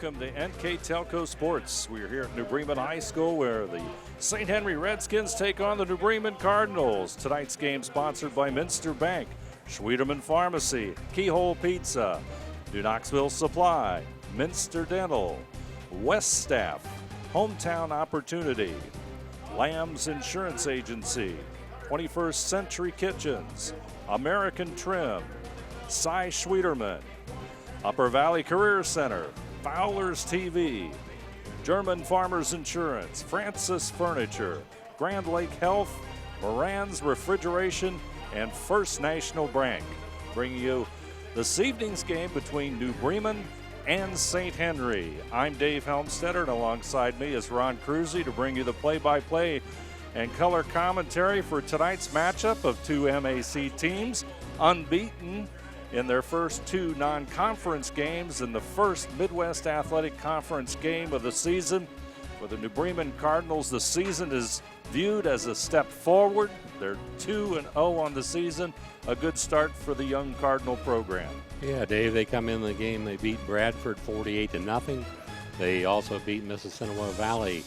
welcome to NKTelco Sports. We're here at New Bremen High School where the St. Henry Redskins take on the New Bremen Cardinals. Tonight's game sponsored by Minster Bank, Schwederman Pharmacy, Keyhole Pizza, New Knoxville Supply, Minster Dental, West Staff, Hometown Opportunity, Lamb's Insurance Agency, 21st Century Kitchens, American Trim, Cy Schwederman, Upper Valley Career Center, Fowler's TV, German Farmers Insurance, Francis Furniture, Grand Lake Health, Moran's Refrigeration, and First National Bank, bringing you this evening's game between New Bremen and St. Henry. I'm Dave Helmstetter, and alongside me is Ron Cruzy to bring you the play-by-play and color commentary for tonight's matchup of two MAC teams, unbeaten in their first two non-conference games in the first Midwest Athletic Conference game of the season. For the New Bremen Cardinals, the season is viewed as a step forward. They're 2-0 on the season, a good start for the young Cardinal program. Yeah, Dave, they come in the game, they beat Bradford 48-0. They also beat Mississinawa Valley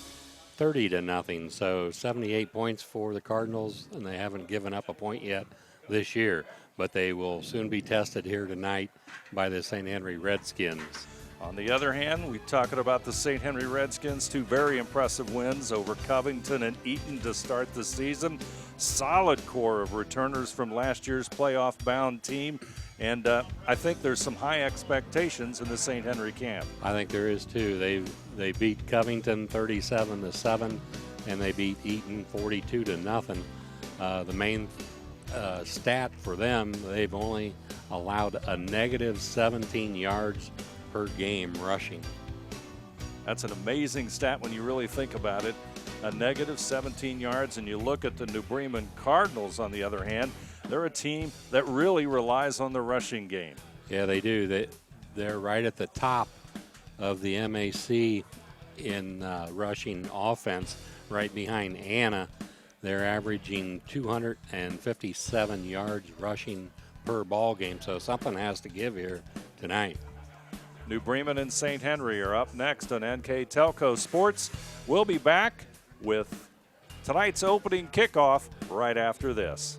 30-0. So 78 points for the Cardinals, and they haven't given up a point yet this year. But they will soon be tested here tonight by the St. Henry Redskins. On the other hand, we're talking about the St. Henry Redskins, two very impressive wins over Covington and Eaton to start the season. Solid core of returners from last year's playoff-bound team, and I think there's some high expectations in the St. Henry camp. I think there is too. They beat Covington 37-7, and they beat Eaton 42-0. The main stat for them, they've only allowed a negative 17 yards per game rushing. That's an amazing stat when you really think about it. A negative 17 yards, and you look at the New Bremen Cardinals on the other hand, they're a team that really relies on the rushing game. Yeah, they do. They're right at the top of the MAC in rushing offense, right behind Anna. They're averaging 257 yards rushing per ball game, so something has to give here tonight. New Bremen and St. Henry are up next on NKTelco Sports. We'll be back with tonight's opening kickoff right after this.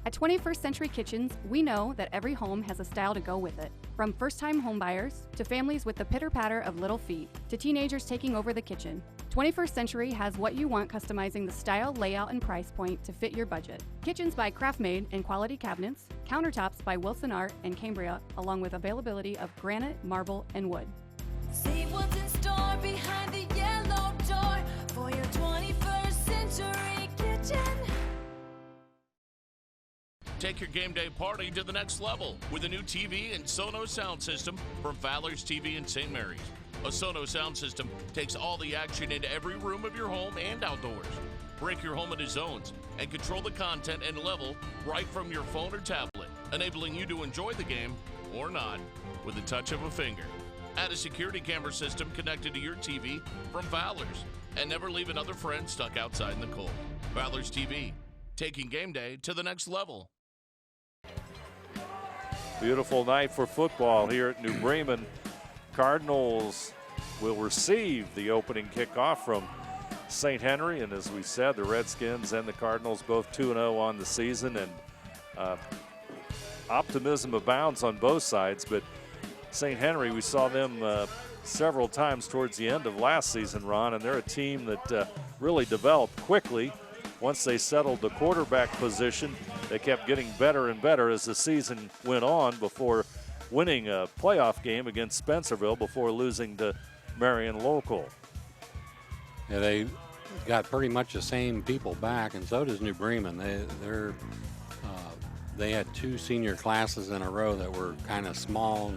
At 21st Century Kitchens, we know that every home has a style to go with it. From first-time homebuyers to families with the pitter-patter of little feet to teenagers taking over the kitchen, 21st Century has what you want, customizing the style, layout, and price point to fit your budget. Kitchens by Craftmade and quality cabinets, countertops by Wilson Art and Cambria, along with availability of granite, marble, and wood. See what's in store behind the yellow door for your 21st Century Kitchen. Take your game day party to the next level with a new TV and Sonos sound system from Fowler's TV in St. Mary's. A Sonos sound system takes all the action into every room of your home and outdoors. Break your home into zones and control the content and level right from your phone or tablet, enabling you to enjoy the game or not with the touch of a finger. Add a security camera system connected to your TV from Fowler's, and never leave another friend stuck outside in the cold. Fowler's TV, taking game day to the next level. Beautiful night for football here at New Bremen. Cardinals will receive the opening kickoff from St. Henry, and as we said, the Redskins and the Cardinals both 2-0 on the season, and optimism abounds on both sides. But St. Henry, we saw them several times towards the end of last season, Ron, and they're a team that really developed quickly. Once they settled the quarterback position, they kept getting better and better as the season went on before winning a playoff game against Spencerville before losing to Marion Local. Yeah, they got pretty much the same people back, and so does New Bremen. They had two senior classes in a row that were kind of small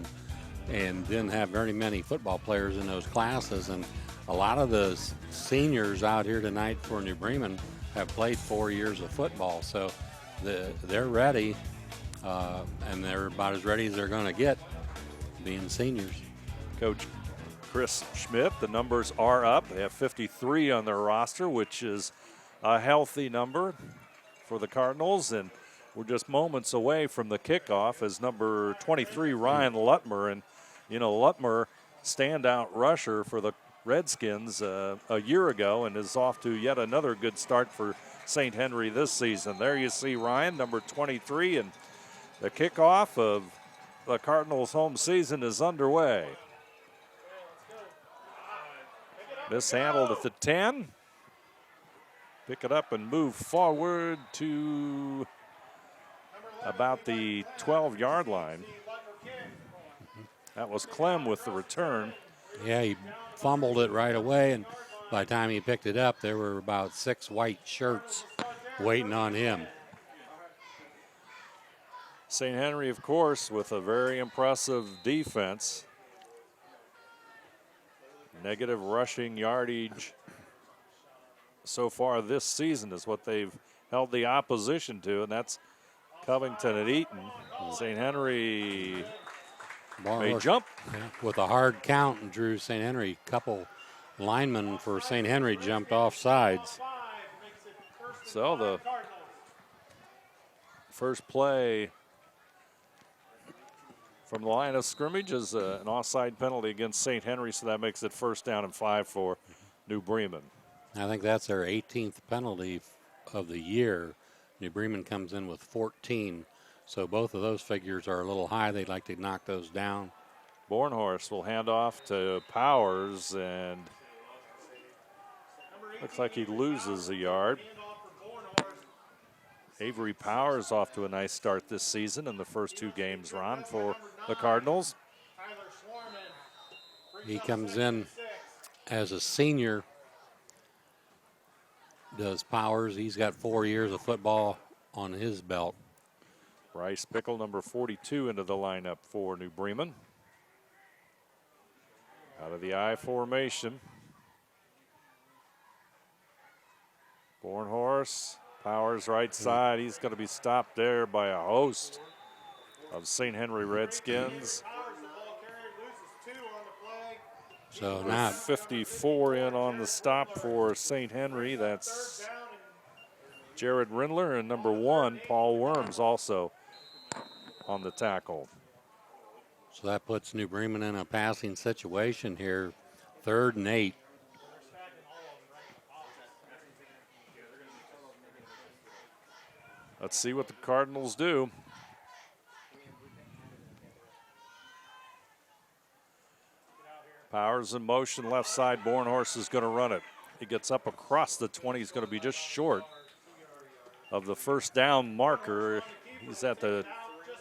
and didn't have very many football players in those classes. And a lot of the seniors out here tonight for New Bremen have played 4 years of football, so they're ready, and they're about as ready as they're going to get being seniors. Coach Chris Schmidt, the numbers are up. They have 53 on their roster, which is a healthy number for the Cardinals, and We're just moments away from the kickoff as number 23, Ryan Lutmer. And, you know, Lutmer, standout rusher for the Redskins a year ago, and is off to yet another good start for St. Henry this season. There you see Ryan, number 23, and the kickoff of the Cardinals' home season is underway. Mishandled at the 10. Pick it up and move forward to about the 12-yard line. That was Clem with the return. Yeah, he fumbled it right away, and by the time he picked it up, there were about 6 white shirts waiting on him. St. Henry, of course, with a very impressive defense. Negative rushing yardage so far this season is what they've held the opposition to, and that's Covington and Eaton. St. Henry may jump. Yeah, with a hard count, and drew St. Henry. Couple linemen for St. Henry jumped off sides. So the first play from the line of scrimmage is an offside penalty against St. Henry, so that makes it 1st down and 5 for New Bremen. I think that's their 18th penalty of the year. New Bremen comes in with 14, so both of those figures are a little high. They'd like to knock those down. Bornhorst will hand off to Powers, and looks like he loses a yard. Avery Powers off to a nice start this season in the first 2 games, Ron, for the Cardinals. He comes in as a senior, does Powers. He's got 4 years of football on his belt. Bryce Pickle, number 42, into the lineup for New Bremen. Out of the I formation. Bornhorst, Powers right side. He's going to be stopped there by a host of St. Henry Redskins. So With now 54 in on the stop for St. Henry. That's Jared Rindler, and number 1, Paul Worms, also on the tackle. So that puts New Bremen in a passing situation here. 3rd and 8. Let's see what the Cardinals do. Powers in motion, left side. Bornhorst is going to run it. He gets up across the 20. He's going to be just short of the 1st down marker. He's at the,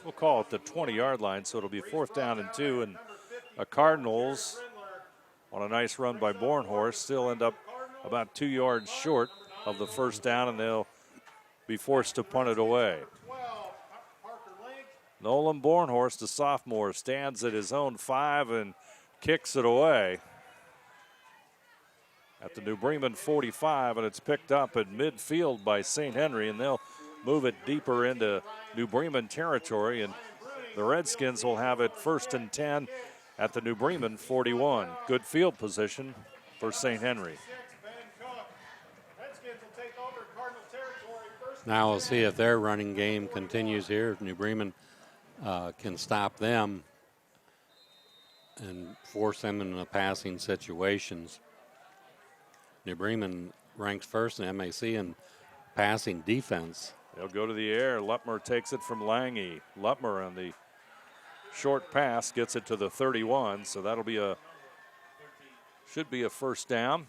we'll call it the 20-yard line, so it'll be 4th down and 2. And the Cardinals, on a nice run by Bornhorst, still end up about 2 yards short of the 1st down, and they'll be forced to punt it away. Nolan Bornhorst, a sophomore, stands at his own 5 and kicks it away at the New Bremen 45, and it's picked up at midfield by St. Henry, and they'll move it deeper into New Bremen territory, and the Redskins will have it 1st and 10 at the New Bremen 41. Good field position for St. Henry. Now we'll see if their running game continues here. If New Bremen can stop them and force them into passing situations. New Bremen ranks 1st in MAC in passing defense. They'll go to the air. Lutmer takes it from Lange. Lutmer on the short pass gets it to the 31, so that'll be should be a 1st down.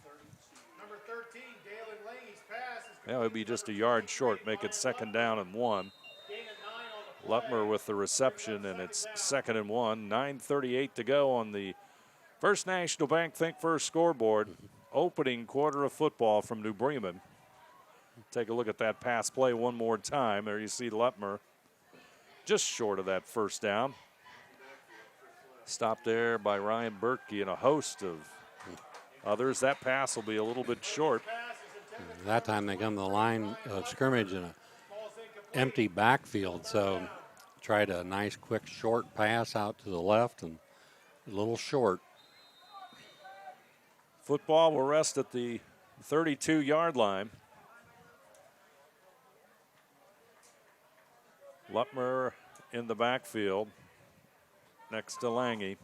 That would be just a yard short, make it 2nd down and 1. Lutmer with the reception, and it's 2nd and 1. 9:38 to go on the First National Bank Think First scoreboard. Opening quarter of football from New Bremen. Take a look at that pass play one more time. There you see Lutmer just short of that 1st down. Stopped there by Ryan Berkey and a host of others. That pass will be a little bit short. That time they come to the line of scrimmage in an empty backfield, so tried a nice quick short pass out to the left and a little short. Football will rest at the 32-yard line. Lutmer in the backfield next to Lange.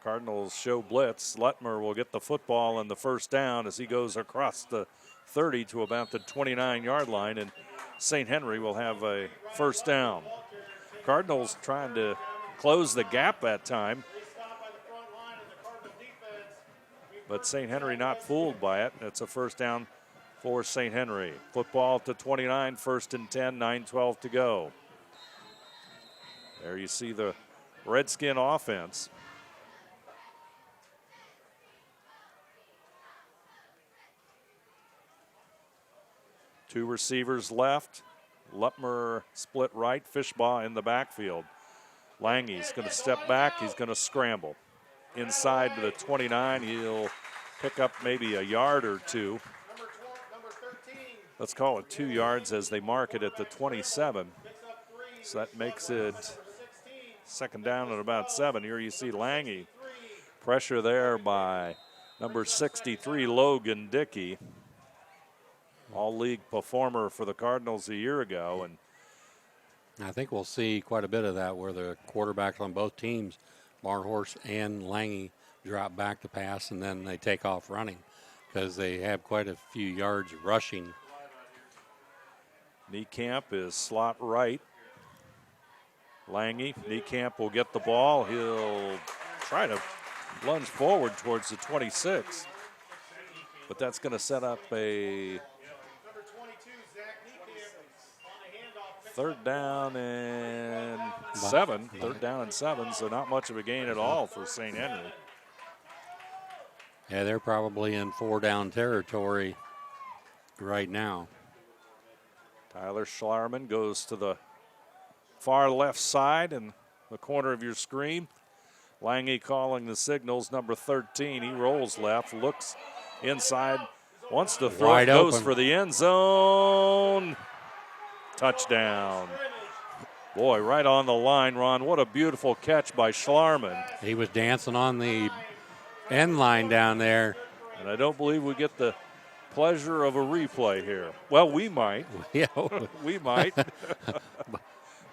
Cardinals show blitz. Lutmer will get the football and the first down as he goes across the 30 to about the 29-yard line, and St. Henry will have a first down. Cardinals trying to close the gap that time, but St. Henry not fooled by it. It's a first down for St. Henry. Football to 29, 1st and 10, 9:12 to go. There you see the Redskin offense. Two receivers left. Lutmer split right, Fishbaugh in the backfield. Lange's going to step back, he's going to scramble. Inside to the 29, he'll pick up maybe a yard or two. Let's call it 2 yards as they mark it at the 27. So that makes it second down at about 7. Here you see Lange. Pressure there by number 63, Logan Dickey. All-league performer for the Cardinals a year ago. And I think we'll see quite a bit of that where the quarterbacks on both teams, Barnhorst and Lange, drop back to pass and then they take off running because they have quite a few yards rushing. Niekamp is slot right. Lange, Niekamp will get the ball. He'll try to lunge forward towards the 26. But that's going to set up a third down and 7. Third down and 7, so not much of a gain at all for St. Henry. Yeah, they're probably in 4-down territory right now. Tyler Schlarman goes to the far left side in the corner of your screen. Lange calling the signals, number 13. He rolls left, looks inside, wants to throw, Wide goes open for the end zone. Touchdown. Boy, right on the line, Ron. What a beautiful catch by Schlarman. He was dancing on the end line down there. And I don't believe we get the pleasure of a replay here. Well, we might. Yeah. We might.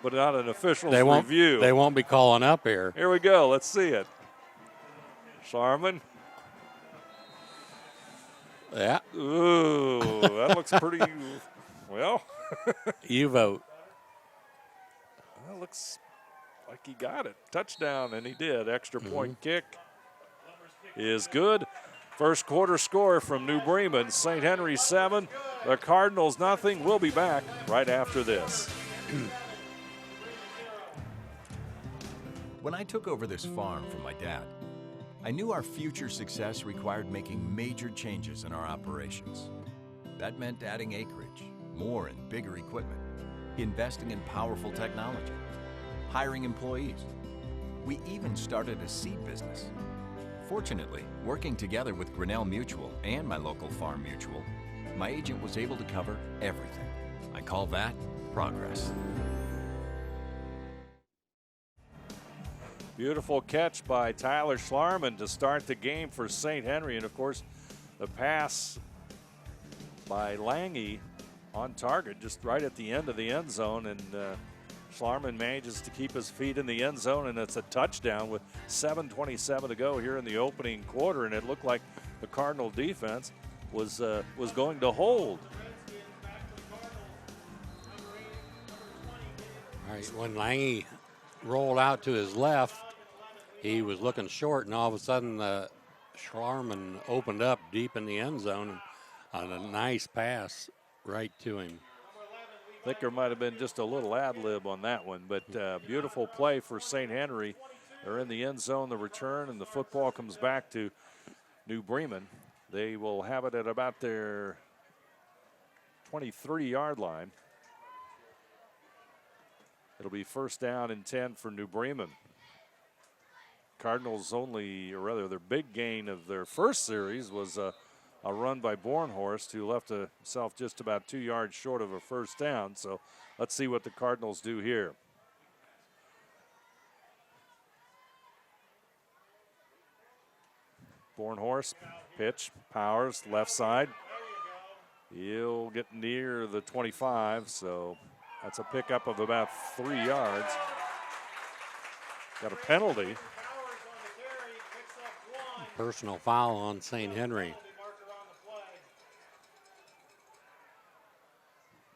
But not an official's review. They won't be calling up here. Here we go. Let's see it. Schlarman. Yeah. Ooh, that looks pretty, well. You vote. That looks like he got it. Touchdown, and he did. Extra point kick is good. First quarter score from New Bremen. St. Henry 7, the Cardinals nothing. We'll be back right after this. When I took over this farm from my dad, I knew our future success required making major changes in our operations. That meant adding acreage, more and bigger equipment, investing in powerful technology, hiring employees. We even started a seed business. Fortunately, working together with Grinnell Mutual and my local farm mutual, my agent was able to cover everything. I call that progress. Beautiful catch by Tyler Schlarman to start the game for St. Henry. And, of course, the pass by Lange on target just right at the end of the end zone. And Schlarman manages to keep his feet in the end zone, and it's a touchdown with 7:27 to go here in the opening quarter. And it looked like the Cardinal defense was going to hold. All right, when Lange rolled out to his left, he was looking short, and all of a sudden Schlarman opened up deep in the end zone on a nice pass right to him. I think there might have been just a little ad-lib on that one, but beautiful play for St. Henry. They're in the end zone, the return, and the football comes back to New Bremen. They will have it at about their 23-yard line. It'll be first down and 10 for New Bremen. Cardinals only, or rather their big gain of their first series was a run by Bornhorst, who left himself just about 2 yards short of a first down. So let's see what the Cardinals do here. Bornhorst, pitch, Powers, left side. He'll get near the 25, so that's a pickup of about 3 yards. Got a penalty. Personal foul on St. Henry.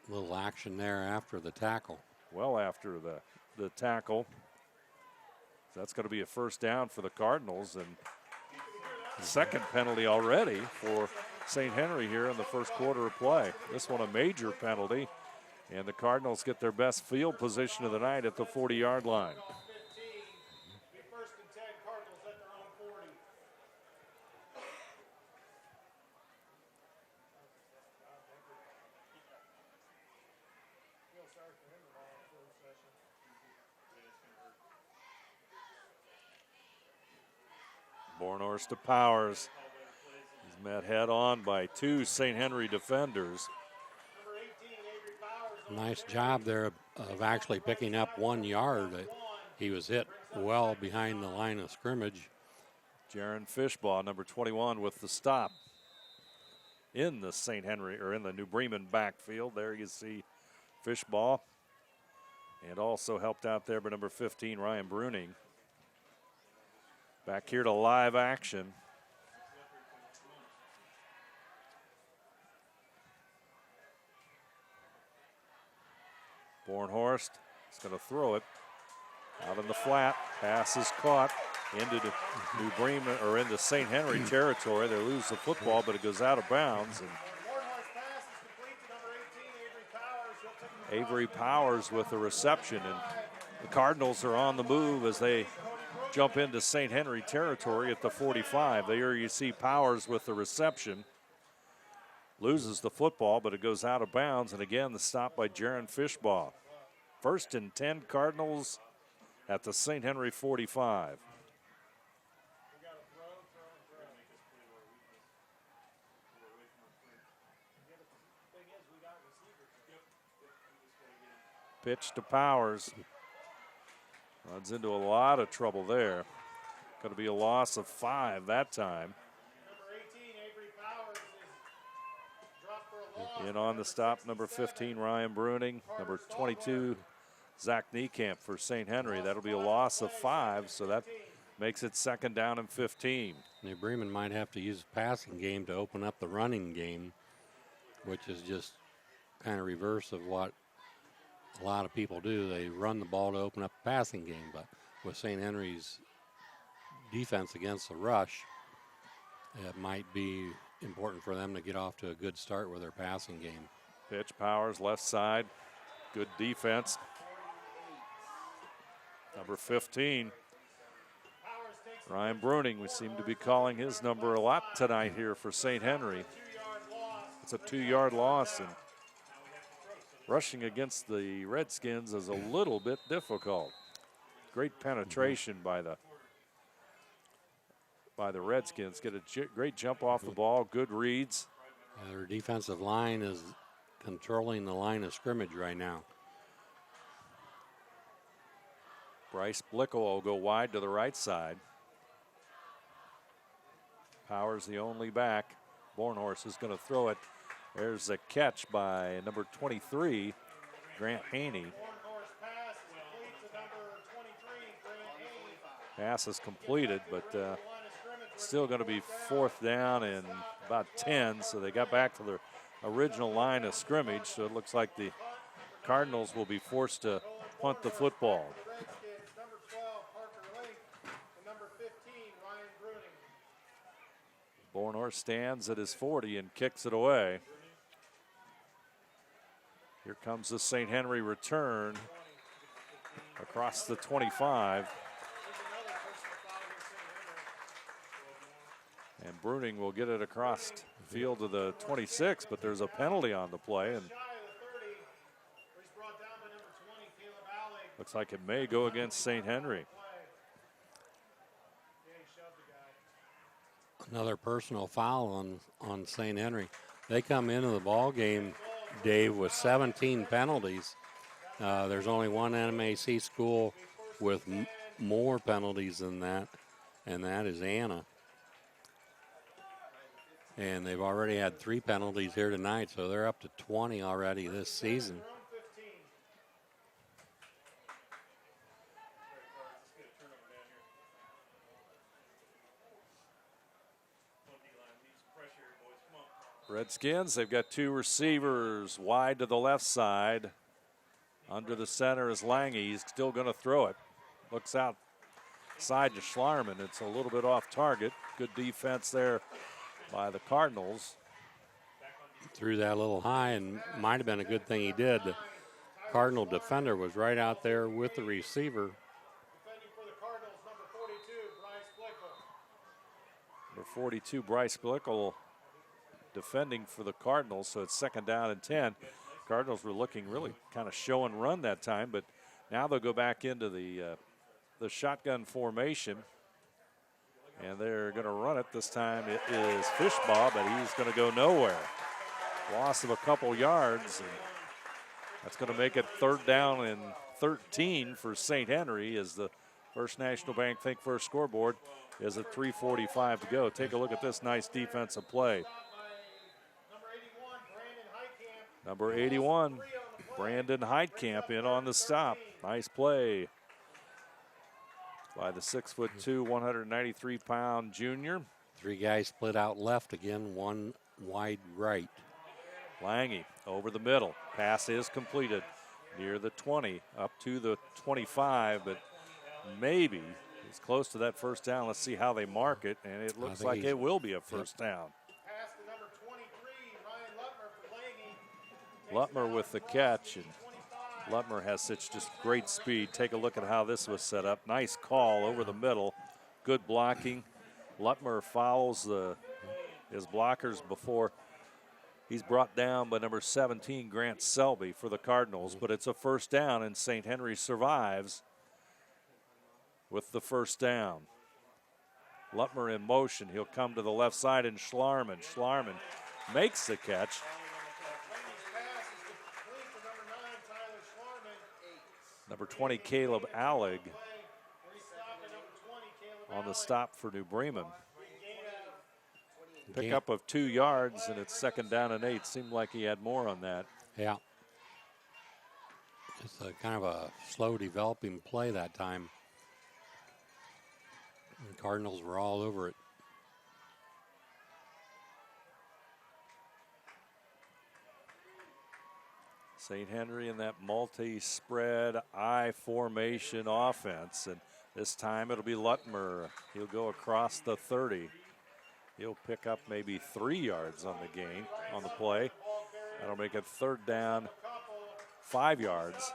Little action there after the tackle. Well after the tackle. That's going to be a first down for the Cardinals, and second penalty already for St. Henry here in the first quarter of play. This one a major penalty, and the Cardinals get their best field position of the night at the 40-yard line. Bornhorst to Powers. He's met head on by 2 St. Henry defenders. Nice job there of actually picking up 1 yard. He was hit well behind the line of scrimmage. Jaron Fishbaugh, number 21, with the stop in the St. Henry, or in the New Bremen backfield. There you see Fishbaugh. And also helped out there by number 15, Ryan Bruning. Back here to live action. Bornhorst is going to throw it out in the flat. Pass is caught into the New Bremen, or into St. Henry territory. They lose the football, but it goes out of bounds. And Avery Powers with the reception, and the Cardinals are on the move as they jump into St. Henry territory at the 45. There you see Powers with the reception. Loses the football, but it goes out of bounds. And again, the stop by Jaron Fishbaugh. 1st and 10 Cardinals at the St. Henry 45. Pitch to Powers. Runs into a lot of trouble there. Going to be a loss of 5 that time. In on the stop, number 15, Ryan Bruning. Number 22, Zach Niekamp for St. Henry. That'll be a loss of 5, so that makes it 2nd down and 15. New Bremen might have to use the passing game to open up the running game, which is just kind of reverse of what a lot of people do. They run the ball to open up the passing game, but with St. Henry's defense against the rush, it might be important for them to get off to a good start with their passing game. Pitch, Powers, left side. Good defense. Number 15, Ryan Bruning. We seem to be calling his number a lot tonight here for St. Henry. It's a 2-yard loss, and rushing against the Redskins is a little bit difficult. Great penetration by the Redskins. Get a great jump off the ball, good reads. Their defensive line is controlling the line of scrimmage right now. Bryce Blickel will go wide to the right side. Powers the only back. Bornhorst is going to throw it. There's a catch by number 23, Grant Haney. Pass is completed, but still going to be 4th down and about 10, so they got back to their original line of scrimmage, so it looks like the Cardinals will be forced to punt the football. Bornhorst stands at his 40 and kicks it away. Here comes the St. Henry return across the 25. And Bruning will get it across the field to the 26, but there's a penalty on the play, and looks like it may go against St. Henry. Another personal foul on St. Henry. They come into the ball game, Dave, with 17 penalties. There's only one MAC school with more penalties than that, and that is Anna. And they've already had 3 penalties here tonight, so they're up to 20 already this season. Redskins, they've got 2 receivers wide to the left side. Under the center is Lange. He's still going to throw it. Looks outside to Schlarman. It's a little bit off target. Good defense there by the Cardinals. Threw that a little high, and might have been a good thing he did. The Cardinal defender was right out there with the receiver. Number 42, Bryce Blickle, defending for the Cardinals, so it's 2nd down and 10. Cardinals were looking really kind of show and run that time, but now they'll go back into the shotgun formation, and they're going to run it. This time it is Fishbaugh, but he's going to go nowhere. Loss of a couple yards, and that's going to make it 3rd down and 13 for St. Henry as the First National Bank Think First scoreboard is at 3:45 to go. Take a look at this nice defensive play. Number 81, Brandon Heitkamp in on the stop. Nice play by the 6'2", 193-pound junior. 3 guys split out left again, 1 wide right. Lange over the middle. Pass is completed near the 20, up to the 25, but maybe he's close to that 1st down. Let's see how they mark it, and it looks like it will be a 1st down. Lutmer with the catch, and Lutmer has such just great speed. Take a look at how this was set up. Nice call over the middle. Good blocking. Lutmer fouls his blockers before he's brought down by number 17, Grant Selby, for the Cardinals. But it's a 1st down, and St. Henry survives with the 1st down. Lutmer in motion. He'll come to the left side, and Schlarman. Schlarman makes the catch. Number 20, Caleb Allig on the stop for New Bremen. Pickup of 2 yards, and it's 2nd down and 8. Seemed like he had more on that. Yeah. It's a kind of a slow developing play that time. The Cardinals were all over it. St. Henry in that multi-spread I formation offense, and this time it'll be Lutmer. He'll go across the 30. He'll pick up maybe 3 yards on the gain, on the play. That'll make it 3rd down, 5 yards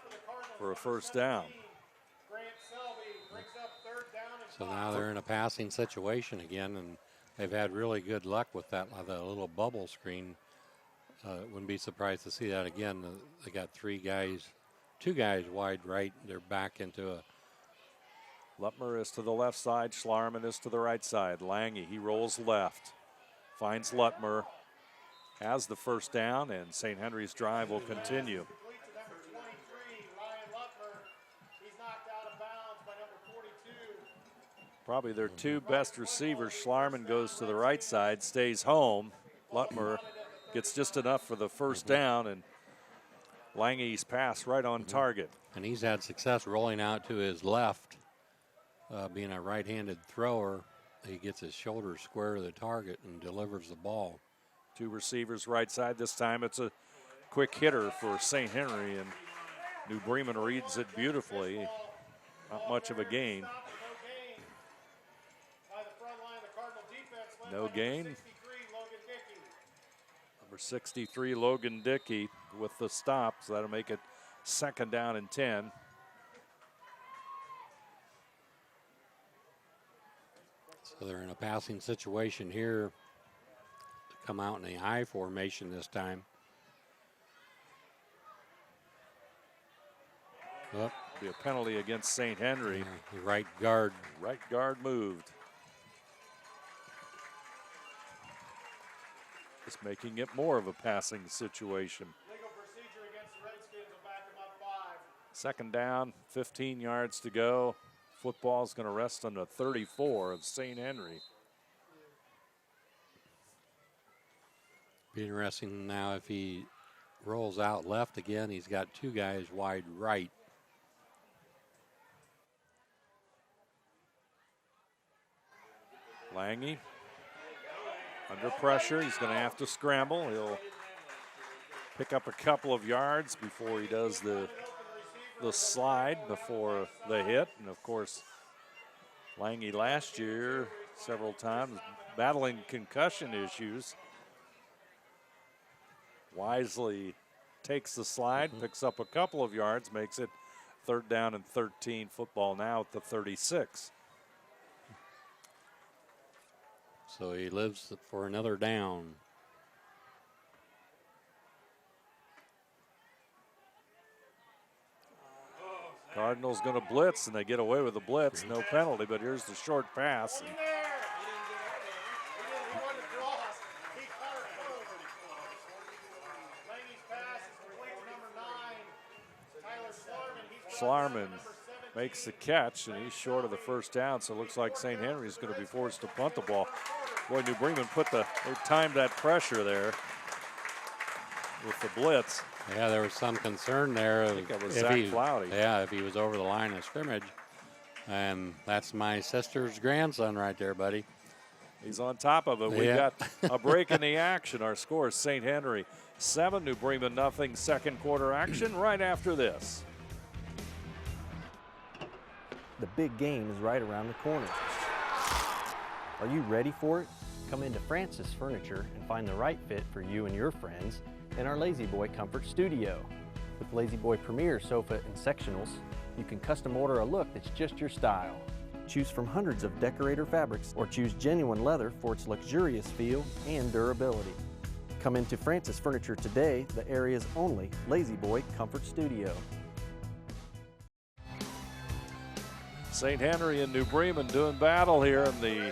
for a 1st down. So now they're in a passing situation again, and they've had really good luck with that, the little bubble screen. Wouldn't be surprised to see that again. They got 2 guys wide right. They're back into a. Lutmer is to the left side. Schlarman is to the right side. Lange, he rolls left. Finds Lutmer. Has the 1st down, and St. Henry's drive will continue. Probably their 2 best receivers. Schlarman goes to the right side, stays home. Lutmer gets just enough for the 1st down, and Lange's pass right on target. And he's had success rolling out to his left, being a right-handed thrower. He gets his shoulder square to the target and delivers the ball. 2 receivers right side. This time it's a quick hitter for St. Henry, and New Bremen reads it beautifully. Not much of a gain. No gain. Number 63, Logan Dickey with the stop, so that'll make it 2nd down and 10. So they're in a passing situation here to come out in a I formation this time. Well, be a penalty against St. Henry. The right guard moved. Just making it more of a passing situation. Legal procedure against the Redskins will back them up 5. 2nd down, 15 yards to go. Football's going to rest on the 34 of St. Henry. Be interesting now if he rolls out left again. He's got two guys wide right. Lange under pressure. He's going to have to scramble. He'll pick up a couple of yards before he does the slide before the hit. And of course, Lange last year several times battling concussion issues. Wisely takes the slide, picks up a couple of yards, makes it 3rd down and 13. Football now at the 36. So he lives for another down. Cardinals going to blitz, and they get away with the blitz. No penalty, but here's the short pass. Schlarman makes the catch, and he's short of the first down, so it looks like St. Henry's going to be forced to punt the ball. Boy, New Bremen they timed that pressure there with the blitz. Yeah, there was some concern there. I think that was Zach Cloudy. Yeah, if he was over the line of scrimmage. And that's my sister's grandson right there, buddy. He's on top of it. We got a break in the action. Our score is St. Henry 7, New Bremen nothing. Second quarter action right after this. The big game is right around the corner. Are you ready for it? Come into Francis Furniture and find the right fit for you and your friends in our Lazy Boy Comfort Studio. With Lazy Boy Premier sofa and sectionals, you can custom order a look that's just your style. Choose from hundreds of decorator fabrics or choose genuine leather for its luxurious feel and durability. Come into Francis Furniture today, the area's only Lazy Boy Comfort Studio. St. Henry and New Bremen doing battle here, and the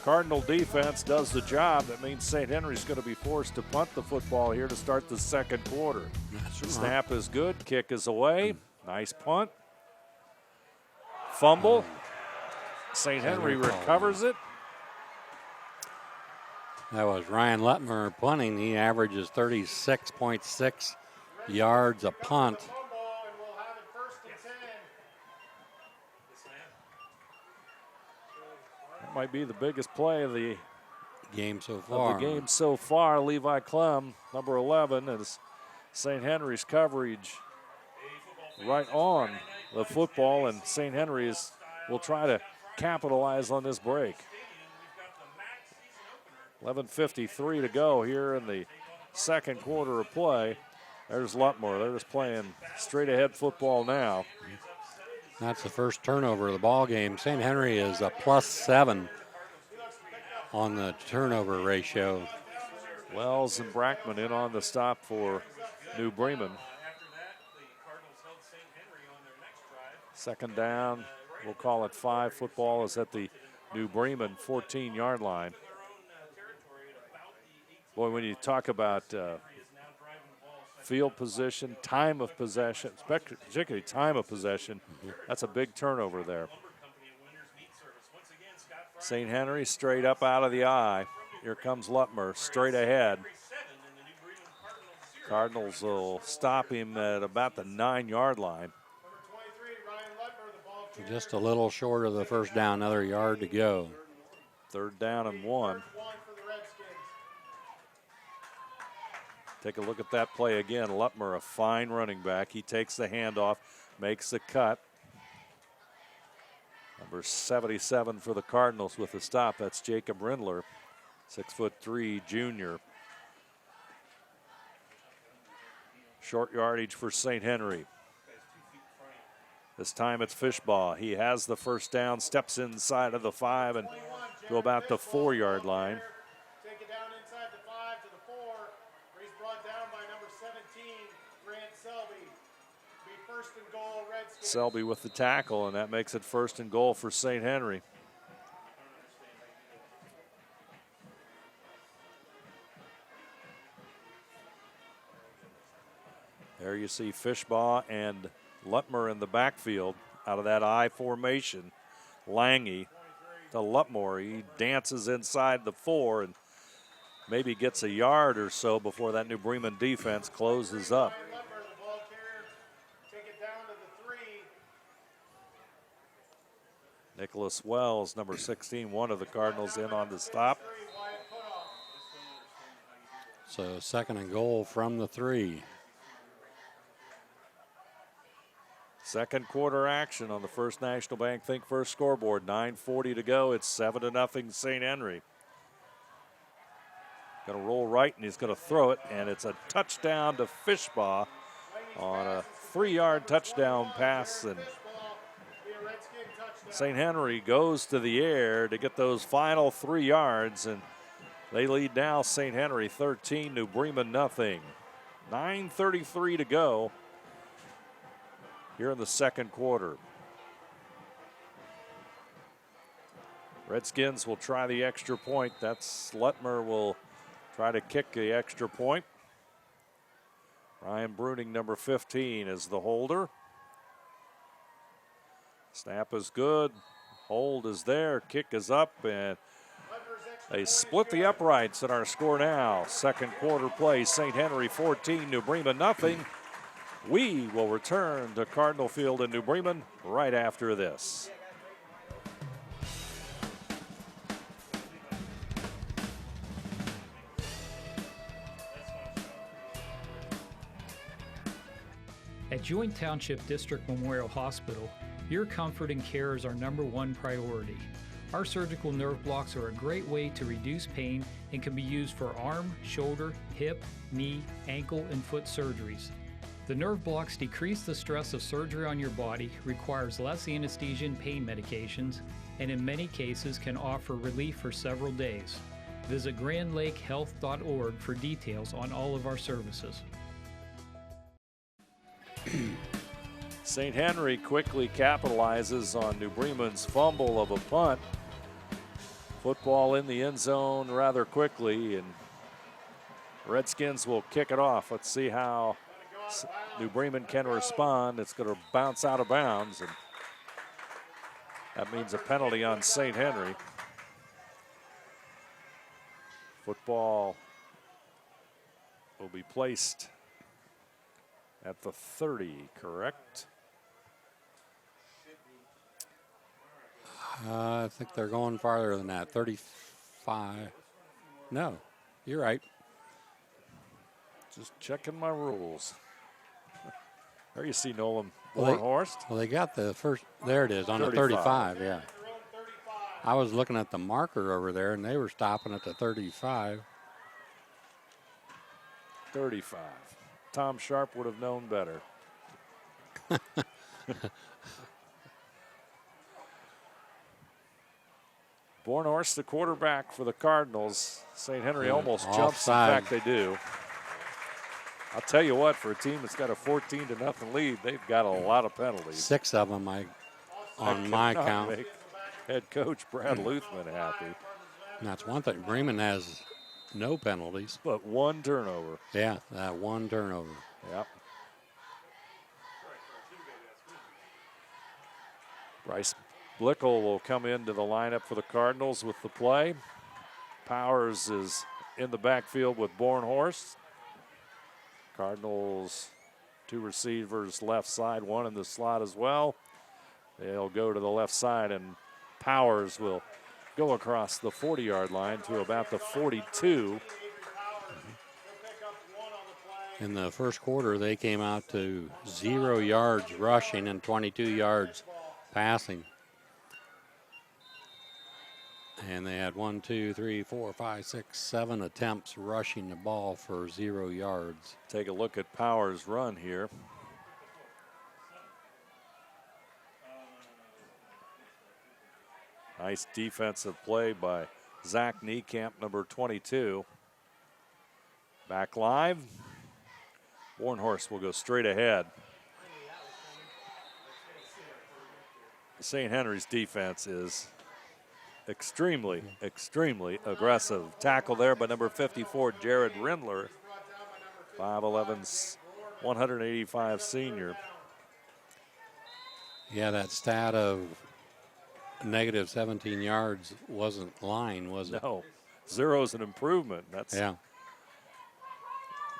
Cardinal defense does the job. That means St. Henry's going to be forced to punt the football here to start the second quarter. Snap is good, kick is away. Nice punt. Fumble. St. Henry recovers it. That was Ryan Lutmer punting. He averages 36.6 yards a punt. That might be the biggest play of the game so far. Levi Clem, number 11, is St. Henry's coverage right on the football, and St. Henry will try to capitalize on this break. 11:53 to go here in the second quarter of play. There's Lutmer. They're just playing straight ahead football now. That's the first turnover of the ball game. St. Henry is a +7 on the turnover ratio. Wells and Brackman in on the stop for New Bremen. Second down, we'll call it 5. Football is at the New Bremen 14-yard line. Boy, when you talk about field position, time of possession, particularly time of possession, that's a big turnover there. St. Henry straight up out of the eye. Here comes Lutmer straight ahead. Cardinals will stop him at about the 9-yard line. Just a little short of the first down, another yard to go. 3rd down and 1. Take a look at that play again. Lutmer, a fine running back. He takes the handoff, makes the cut. Number 77 for the Cardinals with the stop. That's Jacob Rindler, 6'3" junior. Short yardage for St. Henry. This time it's Fishbaugh. He has the first down, steps inside of the 5 and to about the 4-yard line. Take it down inside the 5 to the 4. Where he's brought down by number 17, Grant Selby. Be first and goal, Redskins. Selby with the tackle, and that makes it 1st and goal for St. Henry. There you see Fishbaugh and Lutmer in the backfield out of that I formation. Lange to Lutmer. He dances inside the 4 and maybe gets a yard or so before that New Bremen defense closes up. Lutmer, the ball carrier, take it down to the 3. Nicholas Wells, number 16, one of the Cardinals, in on the stop. Wyatt Putoff. So 2nd and goal from the 3. Second quarter action on the First National Bank Think First scoreboard. 9:40 to go. It's 7-0 St. Henry. Going to roll right, and he's going to throw it, and it's a touchdown to Fishbaugh on a 3-yard touchdown pass. And St. Henry goes to the air to get those final 3 yards, and they lead now St. Henry 13, New Bremen nothing. 9:33 to go here in the second quarter. Redskins will try the extra point. That's Lutmer will try to kick the extra point. Ryan Bruning, number 15, is the holder. Snap is good. Hold is there. Kick is up, and they split the uprights at our score now. Second quarter play, St. Henry 14, New Bremen nothing. We will return to Cardinal Field in New Bremen right after this. At Joint Township District Memorial Hospital, your comfort and care is our #1 priority. Our surgical nerve blocks are a great way to reduce pain and can be used for arm, shoulder, hip, knee, ankle, and foot surgeries. The nerve blocks decrease the stress of surgery on your body, requires less anesthesia and pain medications, and in many cases can offer relief for several days. Visit grandlakehealth.org for details on all of our services. St. Henry quickly capitalizes on New Bremen's fumble of a punt. Football in the end zone rather quickly, and Redskins will kick it off. Let's see how New Bremen can respond. It's going to bounce out of bounds, and that means a penalty on St. Henry. Football will be placed at the 30, correct? I think they're going farther than that. 35. No, you're right. Just checking my rules. There you see Nolan Well, Bornhorst. Well, they got the first. There it is on the 35. Yeah. I was looking at the marker over there, and they were stopping at the 35. 35. Tom Sharp would have known better. Bornhorst, the quarterback for the Cardinals. St. Henry almost jumps. In fact, they do. I'll tell you what, for a team that's got a 14-0 lead, they've got a lot of penalties. 6 of them, on my count. Make head coach Brad Lutmer happy. And that's one thing. Bremen has no penalties. But 1 turnover. Yeah, that 1 turnover. Yep. Bryce Blickel will come into the lineup for the Cardinals with the play. Powers is in the backfield with Bornhorst. Cardinals, 2 receivers left side, 1 in the slot as well. They'll go to the left side, and Powers will go across the 40-yard line to about the 42. In the first quarter, they came out to 0 yards rushing and 22 yards passing. And they had 1, 2, 3, 4, 5, 6, 7 attempts rushing the ball for 0 yards. Take a look at Powers' run here. Nice defensive play by Zach Niekamp, number 22. Back live. Bornhorst will go straight ahead. St. Henry's defense is extremely aggressive. Tackle there by number 54, Jared Rindler. 5'11", 185 senior. Yeah, that stat of negative 17 yards wasn't lying, was it? No, Zero's an improvement. That's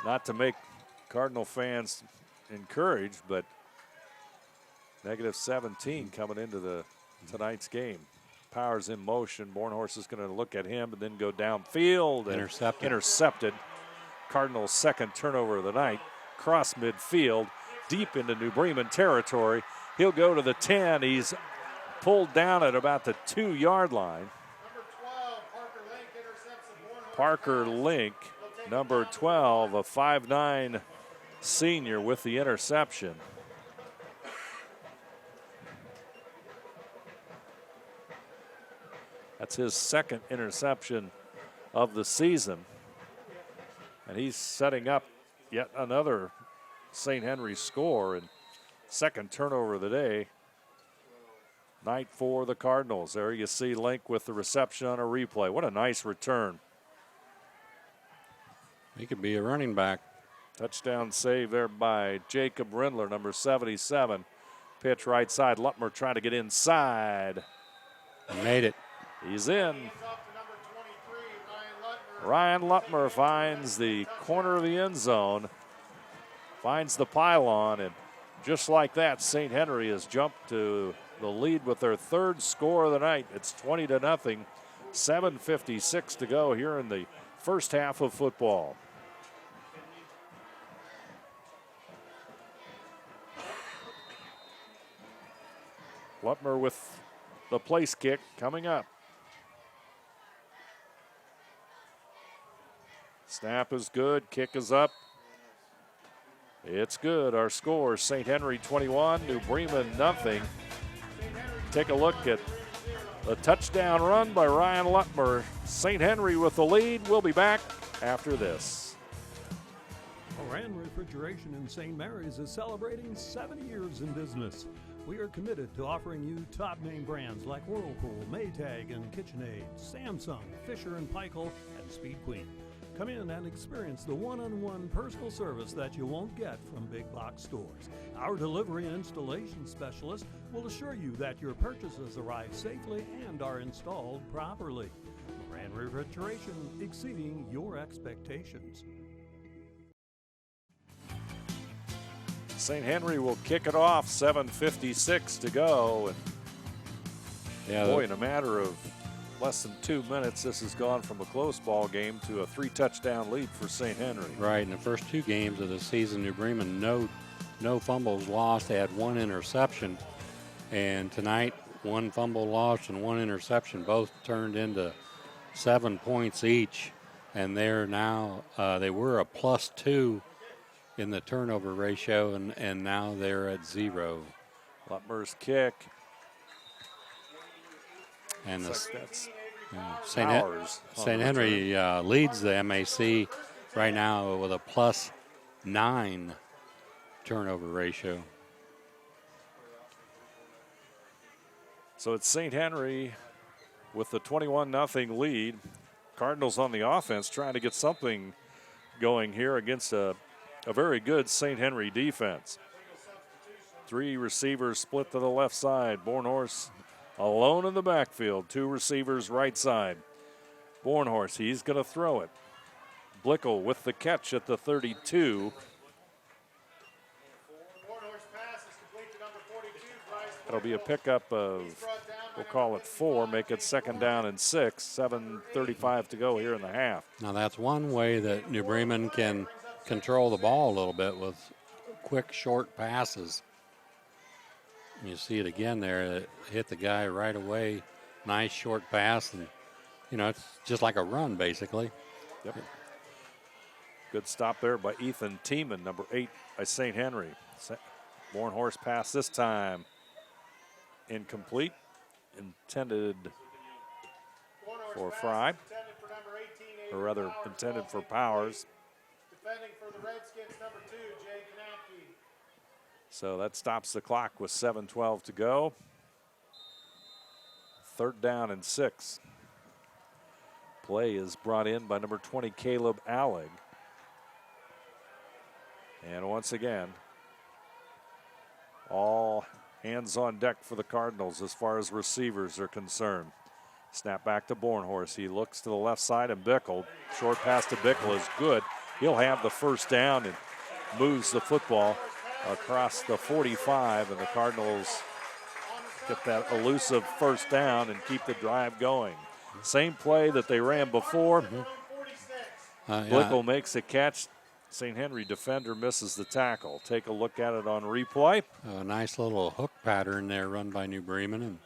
not to make Cardinal fans encouraged, but negative 17 coming into tonight's game. Powers in motion. Bornhorst is going to look at him and then go downfield. Intercepted. Cardinals' second turnover of the night. Cross midfield, deep into New Bremen territory. He'll go to the 10. He's pulled down at about the 2-yard line. Parker Link, number 12, a 5'9" senior with the interception. That's his second interception of the season. And he's setting up yet another St. Henry score and second turnover of the day. Night for the Cardinals. There you see Link with the reception on a replay. What a nice return. He could be a running back. Touchdown save there by Jacob Rindler, number 77. Pitch right side. Lutmer trying to get inside. He made it. He's in. Ryan Lutmer finds the corner of the end zone, finds the pylon, and just like that, St. Henry has jumped to the lead with their third score of the night. It's 20-0. 7:56 to go here in the first half of football. Lutmer with the place kick coming up. Snap is good, kick is up. It's good. Our score, St. Henry 21, New Bremen nothing. Take a look at the touchdown run by Ryan Lutmer. St. Henry with the lead. We'll be back after this. Moran Refrigeration in St. Mary's is celebrating 70 years in business. We are committed to offering you top name brands like Whirlpool, Maytag, and KitchenAid, Samsung, Fisher & Paykel, and Speed Queen. Come in and experience the one-on-one personal service that you won't get from big box stores. Our delivery and installation specialist will assure you that your purchases arrive safely and are installed properly. Moran Refrigeration, exceeding your expectations. St. Henry will kick it off, 7:56 to go. And boy, in a matter of less than 2 minutes, this has gone from a close ball game to a 3-touchdown lead for St. Henry. Right, in the first 2 games of the season, New Bremen, no fumbles lost. They had 1 interception. And tonight, 1 fumble lost and 1 interception, both turned into 7 points each. And they're now, they were a +2 in the turnover ratio, and now they're at 0. Lutmer's kick. And that's St. Henry leads the MAC right now with a +9 turnover ratio. So it's St. Henry with the 21-0 lead. Cardinals on the offense trying to get something going here against a very good St. Henry defense. 3 receivers split to the left side. Bornhorst alone in the backfield. 2 receivers right side. Bornhorst, he's going to throw it. Blickel with the catch at the 32. That'll be a pickup of, we'll call it 4, make it 2nd down and 6. 7:35 to go here in the half. Now that's one way that New Bremen can control the ball a little bit with quick, short passes. You see it again there. It hit the guy right away. Nice short pass, and it's just like a run basically. Yep. Good stop there by Ethan Tiemann, number 8 by St. Henry. Bornhorst pass this time. Incomplete. Intended for Fry, or rather intended for Powers. Defending for the Redskins, number 2, Jay Knapke. So that stops the clock with 7:12 to go. 3rd down and 6. Play is brought in by number 20, Caleb Allig. And once again, all hands on deck for the Cardinals as far as receivers are concerned. Snap back to Bornhorst. He looks to the left side and Bickle. Short pass to Bickle is good. He'll have the first down and moves the football across the 45, and the Cardinals get that elusive first down and keep the drive going. Same play that they ran before. Bickle makes a catch. St. Henry defender misses the tackle. Take a look at it on replay. A nice little hook pattern there run by New Bremen, and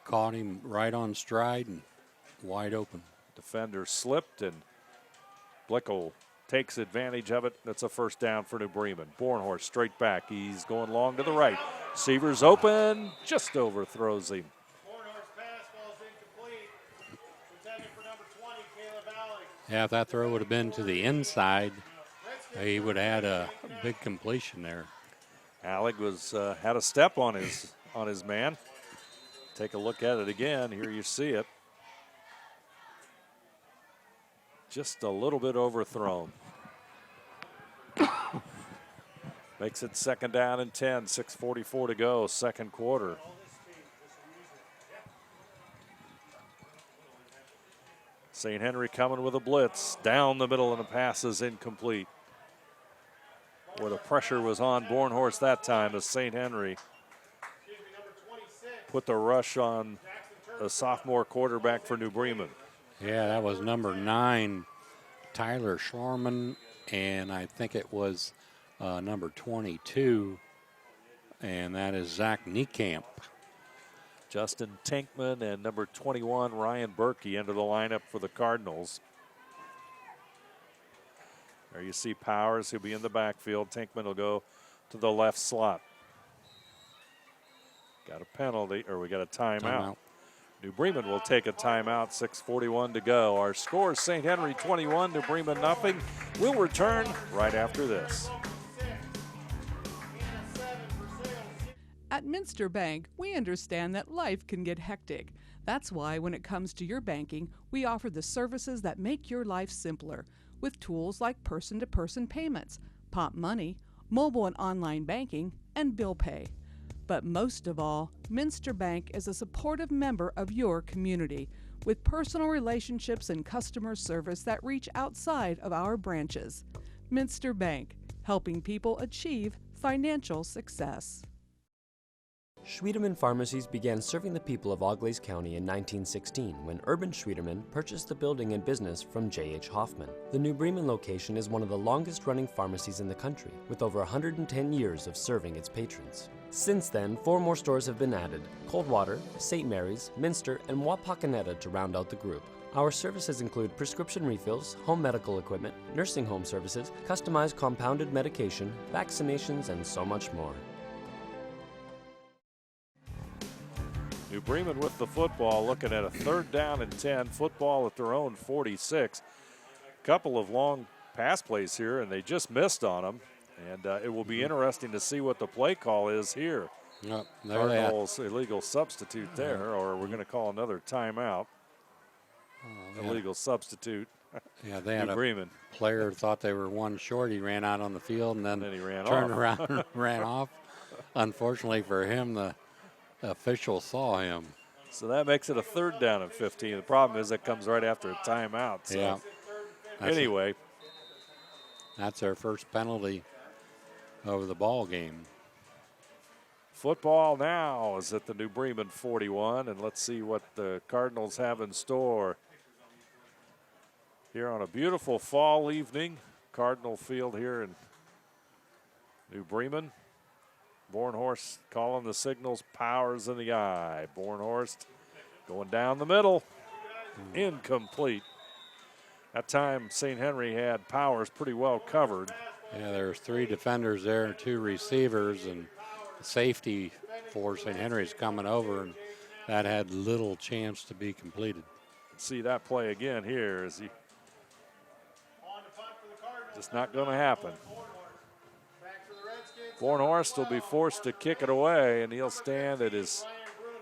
caught him right on stride and wide open. Defender slipped, and Bickle takes advantage of it. That's a first down for New Bremen. Bornhorst straight back. He's going long to the right. Receivers open, just overthrows him. Yeah, if that throw would have been to the inside, he would have had a big completion there. Alec was had a step on his man. Take a look at it again. Here you see it. Just a little bit overthrown. Makes it second down and 10, 6:44 to go, second quarter. St. Henry coming with a blitz. Down the middle, and the pass is incomplete. Where the pressure was on Bornhorst that time as St. Henry put the rush on a sophomore quarterback for New Bremen. Yeah, that was number 9, Tyler Schwarman, and I think it was number 22, and that is Zach Niekamp. Justin Tinkman and number 21, Ryan Berkey, enter the lineup for the Cardinals. There you see Powers, he'll be in the backfield. Tinkman will go to the left slot. Got a penalty, or we got a timeout. New Bremen will take a timeout, 6:41 to go. Our score is St. Henry 21, New Bremen nothing. We'll return right after this. At Minster Bank, we understand that life can get hectic. That's why when it comes to your banking, we offer the services that make your life simpler with tools like person-to-person payments, Pop Money, mobile and online banking, and bill pay. But most of all, Minster Bank is a supportive member of your community with personal relationships and customer service that reach outside of our branches. Minster Bank, helping people achieve financial success. Schwiedemann Pharmacies began serving the people of Auglaize County in 1916 when Urban Schwiedemann purchased the building and business from J.H. Hoffman. The New Bremen location is one of the longest-running pharmacies in the country, with over 110 years of serving its patrons. Since then, 4 more stores have been added: Coldwater, St. Mary's, Minster, and Wapakoneta to round out the group. Our services include prescription refills, home medical equipment, nursing home services, customized compounded medication, vaccinations, and so much more. New Bremen with the football, looking at a third down and 10. Football at their own 46. Couple of long pass plays here, and they just missed on them. And it will be interesting to see what the play call is here. Yep, Cardinals illegal substitute there, or we're going to call another timeout. Illegal substitute. Yeah, they had New Bremen. a player thought they were one short. He ran out on the field and then he ran turned off. around and ran off. Unfortunately for him, the official saw him. So that makes it a third down and 15. The problem is it comes right after a timeout. So Yeah. anyway. That's our first penalty of the ball game. Football now is at the New Bremen 41, and let's see what the Cardinals have in store here on a beautiful fall evening. Cardinal Field here in New Bremen. Bornhorst calling the signals, Powers in the eye. Bornhorst going down the middle, incomplete. That time St. Henry had Powers pretty well covered. Yeah, there's 3 defenders there and 2 receivers, and safety for St. Henry's coming over, and that had little chance to be completed. See that play again here. Is he just not going to happen? Bornhorst will be forced to kick it away, and he'll stand at his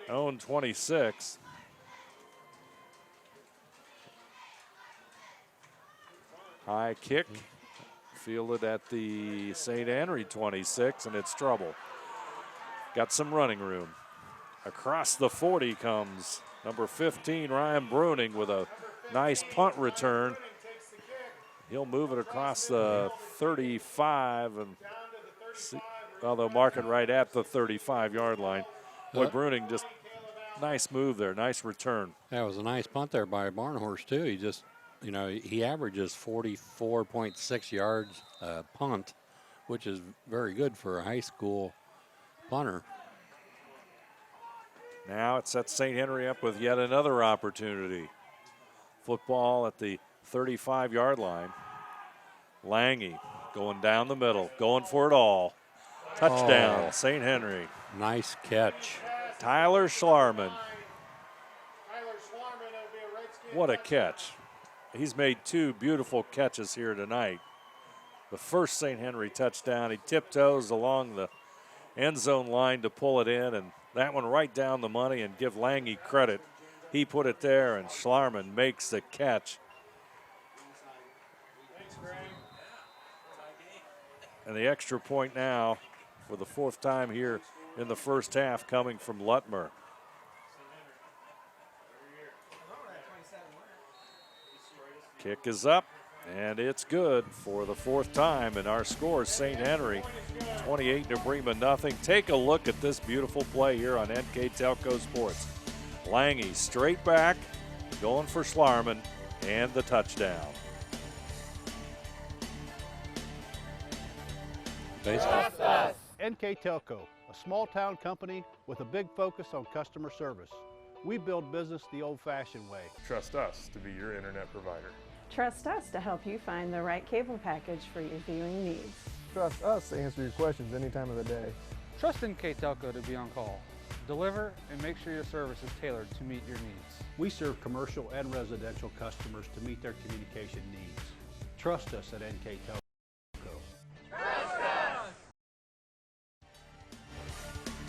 own 26. High kick, fielded at the St. Henry 26, and it's trouble. Got some running room. Across the 40 comes Number 15, Ryan Bruning, with a nice punt return. He'll move it across the 35, and they'll mark it right at the 35-yard line. Boy, Bruning, just nice move there, nice return. That was a nice punt there by Barnhorst, too. He just, he averages 44.6 yards punt, which is very good for a high school punter. Now it sets St. Henry up with yet another opportunity. Football at the 35-yard line. Lange going down the middle, going for it all. Touchdown, St. Henry. Nice catch. Tyler Schlarman. What a catch. He's made two beautiful catches here tonight. The first St. Henry touchdown, he tiptoes along the end zone line to pull it in, and that one right down the money, and give Lange credit. He put it there, and Schlarman makes the catch. And the extra point now for the fourth time here in the first half coming from Lutmer. Kick is up, and it's good for the fourth time. And our score is St. Henry 28, New Bremen nothing. Take a look at this beautiful play here on NKTelco Sports. Lange straight back, going for Schlarman, and the touchdown. Trust us. NKTelco, a small-town company with a big focus on customer service. We build business the old-fashioned way. Trust us to be your internet provider. Trust us to help you find the right cable package for your viewing needs. Trust us to answer your questions any time of the day. Trust NKTelco to be on call. Deliver and make sure your service is tailored to meet your needs. We serve commercial and residential customers to meet their communication needs. Trust us at NKTelco.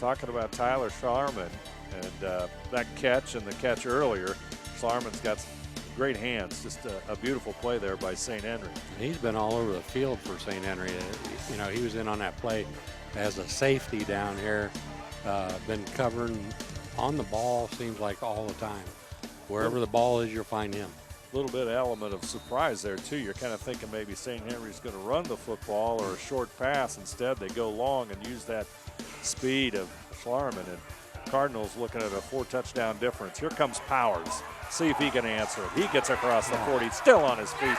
Talking about Tyler Schlarman and that catch and the catch earlier. Schlarman's got great hands. Just a beautiful play there by St. Henry. He's been all over the field for St. Henry. He was in on that play as a safety down here. Been covering on the ball, seems like all the time. Wherever the ball is, you'll find him. A little bit of element of surprise there, too. You're kind of thinking maybe St. Henry's going to run the football or a short pass. Instead, they go long and use that speed of Schlarman. And Cardinals looking at a 4-touchdown difference. Here comes Powers. See if he can answer it. He gets across the 40, still on his feet.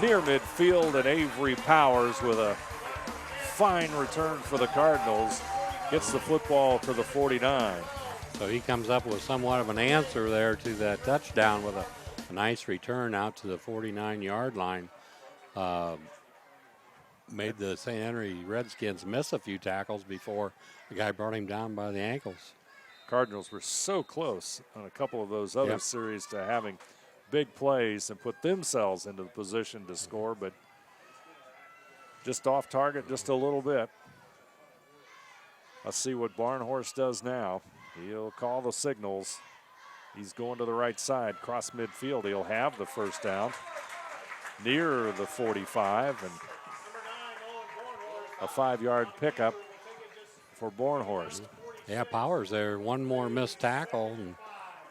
Near midfield, and Avery Powers with a fine return for the Cardinals. Gets the football to the 49. So he comes up with somewhat of an answer there to that touchdown with a nice return out to the 49-yard line. Made the St. Henry Redskins miss a few tackles before the guy brought him down by the ankles. Cardinals were so close on a couple of those other series to having big plays and put themselves into the position to score, but just off target just a little bit. Let's see what Barnhorst does now. He'll call the signals. He's going to the right side, cross midfield. He'll have the first down near the 45, and a 5-yard pickup for Barnhorst. Yeah, Powers there. One more missed tackle,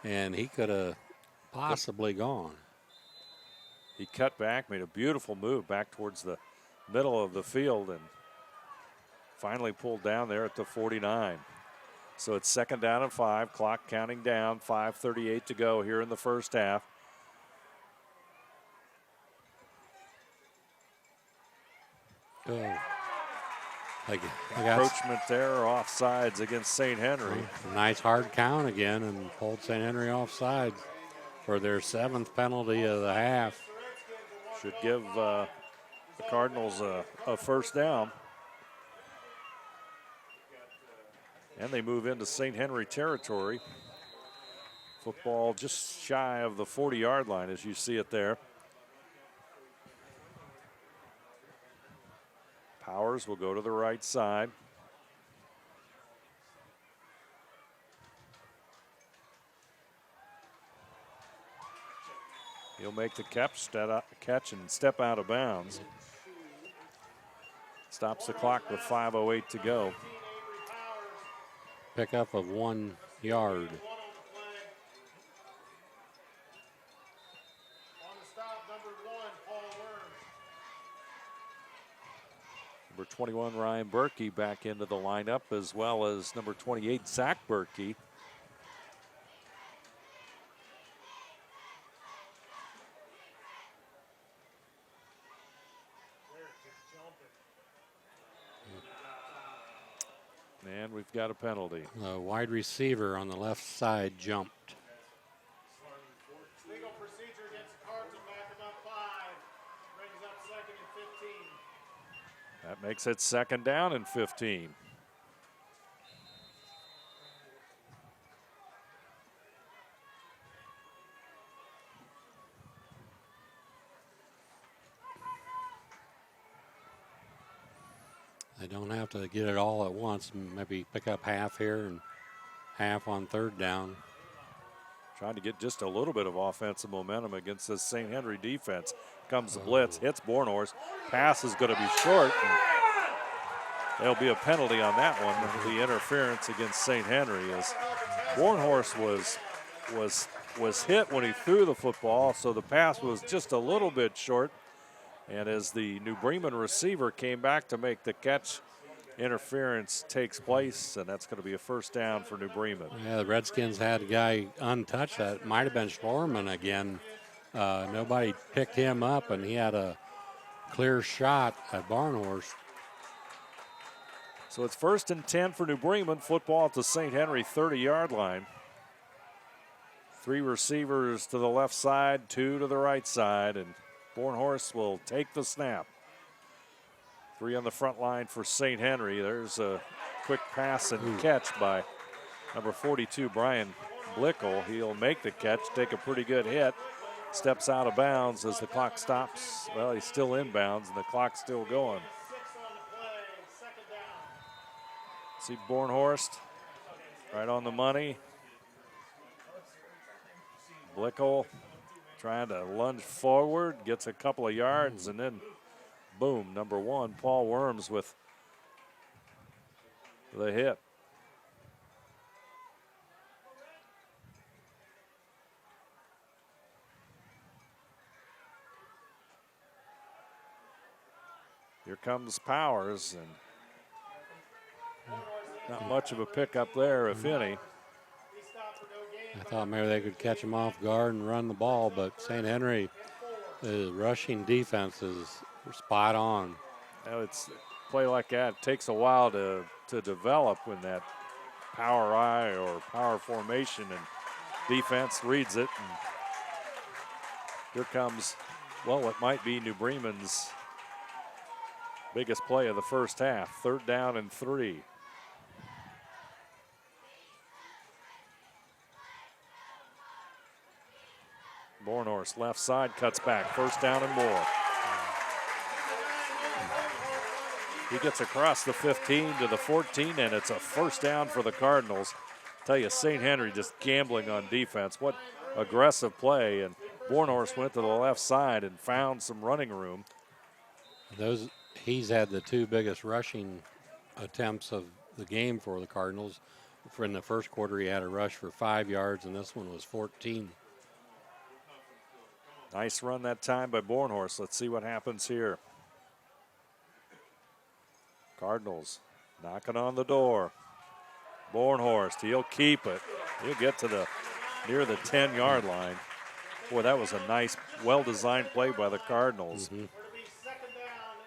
and he could have possibly gone. He cut back, made a beautiful move back towards the middle of the field, and finally pulled down there at the 49. So it's 2nd down and 5, clock counting down, 5:38 to go here in the first half. Encroachment there, offsides against St. Henry. Nice hard count again, and pulled St. Henry offside for their 7th penalty of the half. Should give the Cardinals a first down. And they move into St. Henry territory. Football just shy of the 40-yard line as you see it there. Powers will go to the right side. He'll make the catch and step out of bounds. Stops the clock with 5:08 to go. Pickup of 1 yard. 21, Ryan Berkey, back into the lineup, as well as number 28, Zach Berkey. And we've got a penalty. The wide receiver on the left side jumped. Legal procedure against the Cardinals, back him up 5. Brings up 2nd and 15. That makes it 2nd down and 15. They don't have to get it all at once. Maybe pick up half here and half on 3rd down. Trying to get just a little bit of offensive momentum against this St. Henry defense. Comes the blitz, hits Bornhorst. Pass is going to be short. There'll be a penalty on that one. The interference against St. Henry is Bornhorst was hit when he threw the football, so the pass was just a little bit short. And as the New Bremen receiver came back to make the catch, interference takes place, and that's going to be a 1st down for New Bremen. Yeah, the Redskins had a guy untouched. That might have been Schwarman again. Nobody picked him up, and he had a clear shot at Barnhorst. So it's 1st and 10 for New Bremen. Football at the St. Henry 30-yard line. 3 receivers to the left side, 2 to the right side, and Bornhorst will take the snap. 3 on the front line for St. Henry. There's a quick pass and catch by number 42, Brian Blickel. He'll make the catch, take a pretty good hit, steps out of bounds as the clock stops. Well, he's still inbounds, and the clock's still going. See Bornhorst right on the money. Blickel trying to lunge forward, gets a couple of yards, and then boom, number 1, Paul Worms with the hit. Here comes Powers, and not much of a pickup there, if any. I thought maybe they could catch him off guard and run the ball, but St. Henry, the rushing defense is spot on. Now it's a play like that. It takes a while to develop when that power eye or power formation and defense reads it. And here comes, well, what might be New Bremen's biggest play of the 1st half. 3rd down and 3. Bornhorst left side, cuts back, 1st down and more. He gets across the 15 to the 14, and it's a 1st down for the Cardinals. Tell you, St. Henry just gambling on defense. What aggressive play, and Bornhorst went to the left side and found some running room. He's had the 2 biggest rushing attempts of the game for the Cardinals. In the 1st quarter, he had a rush for 5 yards, and this one was 14. Nice run that time by Bornhorst. Let's see what happens here. Cardinals knocking on the door. Bornhorst, he'll keep it. He'll get to near the 10-yard line. Boy, that was a nice, well-designed play by the Cardinals.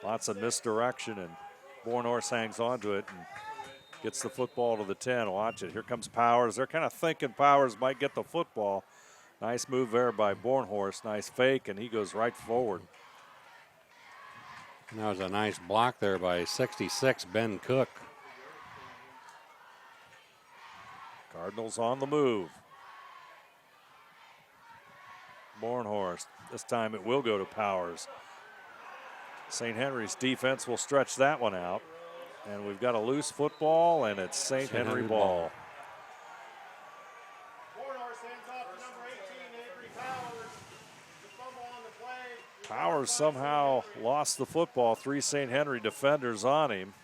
Lots of misdirection, and Bornhorst hangs on to it and gets the football to the 10. Watch it. Here comes Powers. They're kind of thinking Powers might get the football. Nice move there by Bornhorst. Nice fake, and he goes right forward. And that was a nice block there by 66, Ben Cook. Cardinals on the move. Bornhorst. This time it will go to Powers. St. Henry's defense will stretch that one out. And we've got a loose football, and it's St. Henry ball. Powers somehow lost the football. 3 St. Henry defenders on him.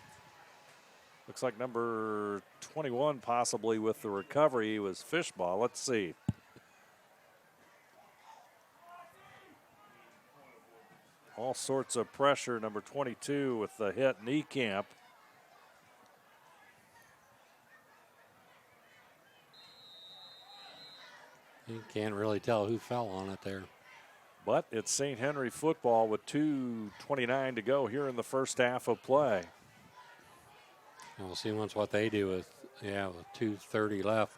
Looks like number 21 possibly with the recovery. He was Fishball. Let's see. all sorts of pressure. Number 22 with the hit knee camp. You can't really tell who fell on it there. But it's St. Henry football with 2:29 to go here in the first half of play. We'll see once what they do with 2:30 left.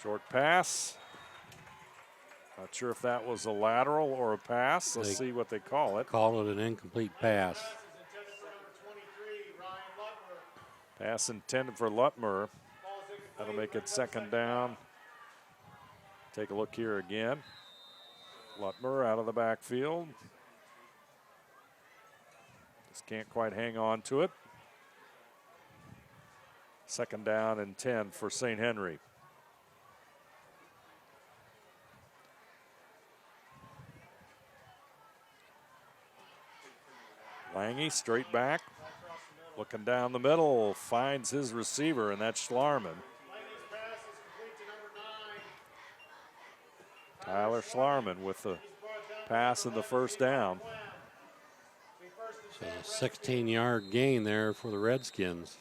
Short pass. Not sure if that was a lateral or a pass. Let's see what they call it. Called it an incomplete pass. Pass intended for Lutmer. That'll make it second down. Take a look here again. Lutmer out of the backfield. Just can't quite hang on to it. Second down and 10 for St. Henry. Lange straight back. Looking down the middle, finds his receiver, and that's Schlarman. Tyler Schlarman with the pass and the first down. So a 16-yard gain there for the Redskins.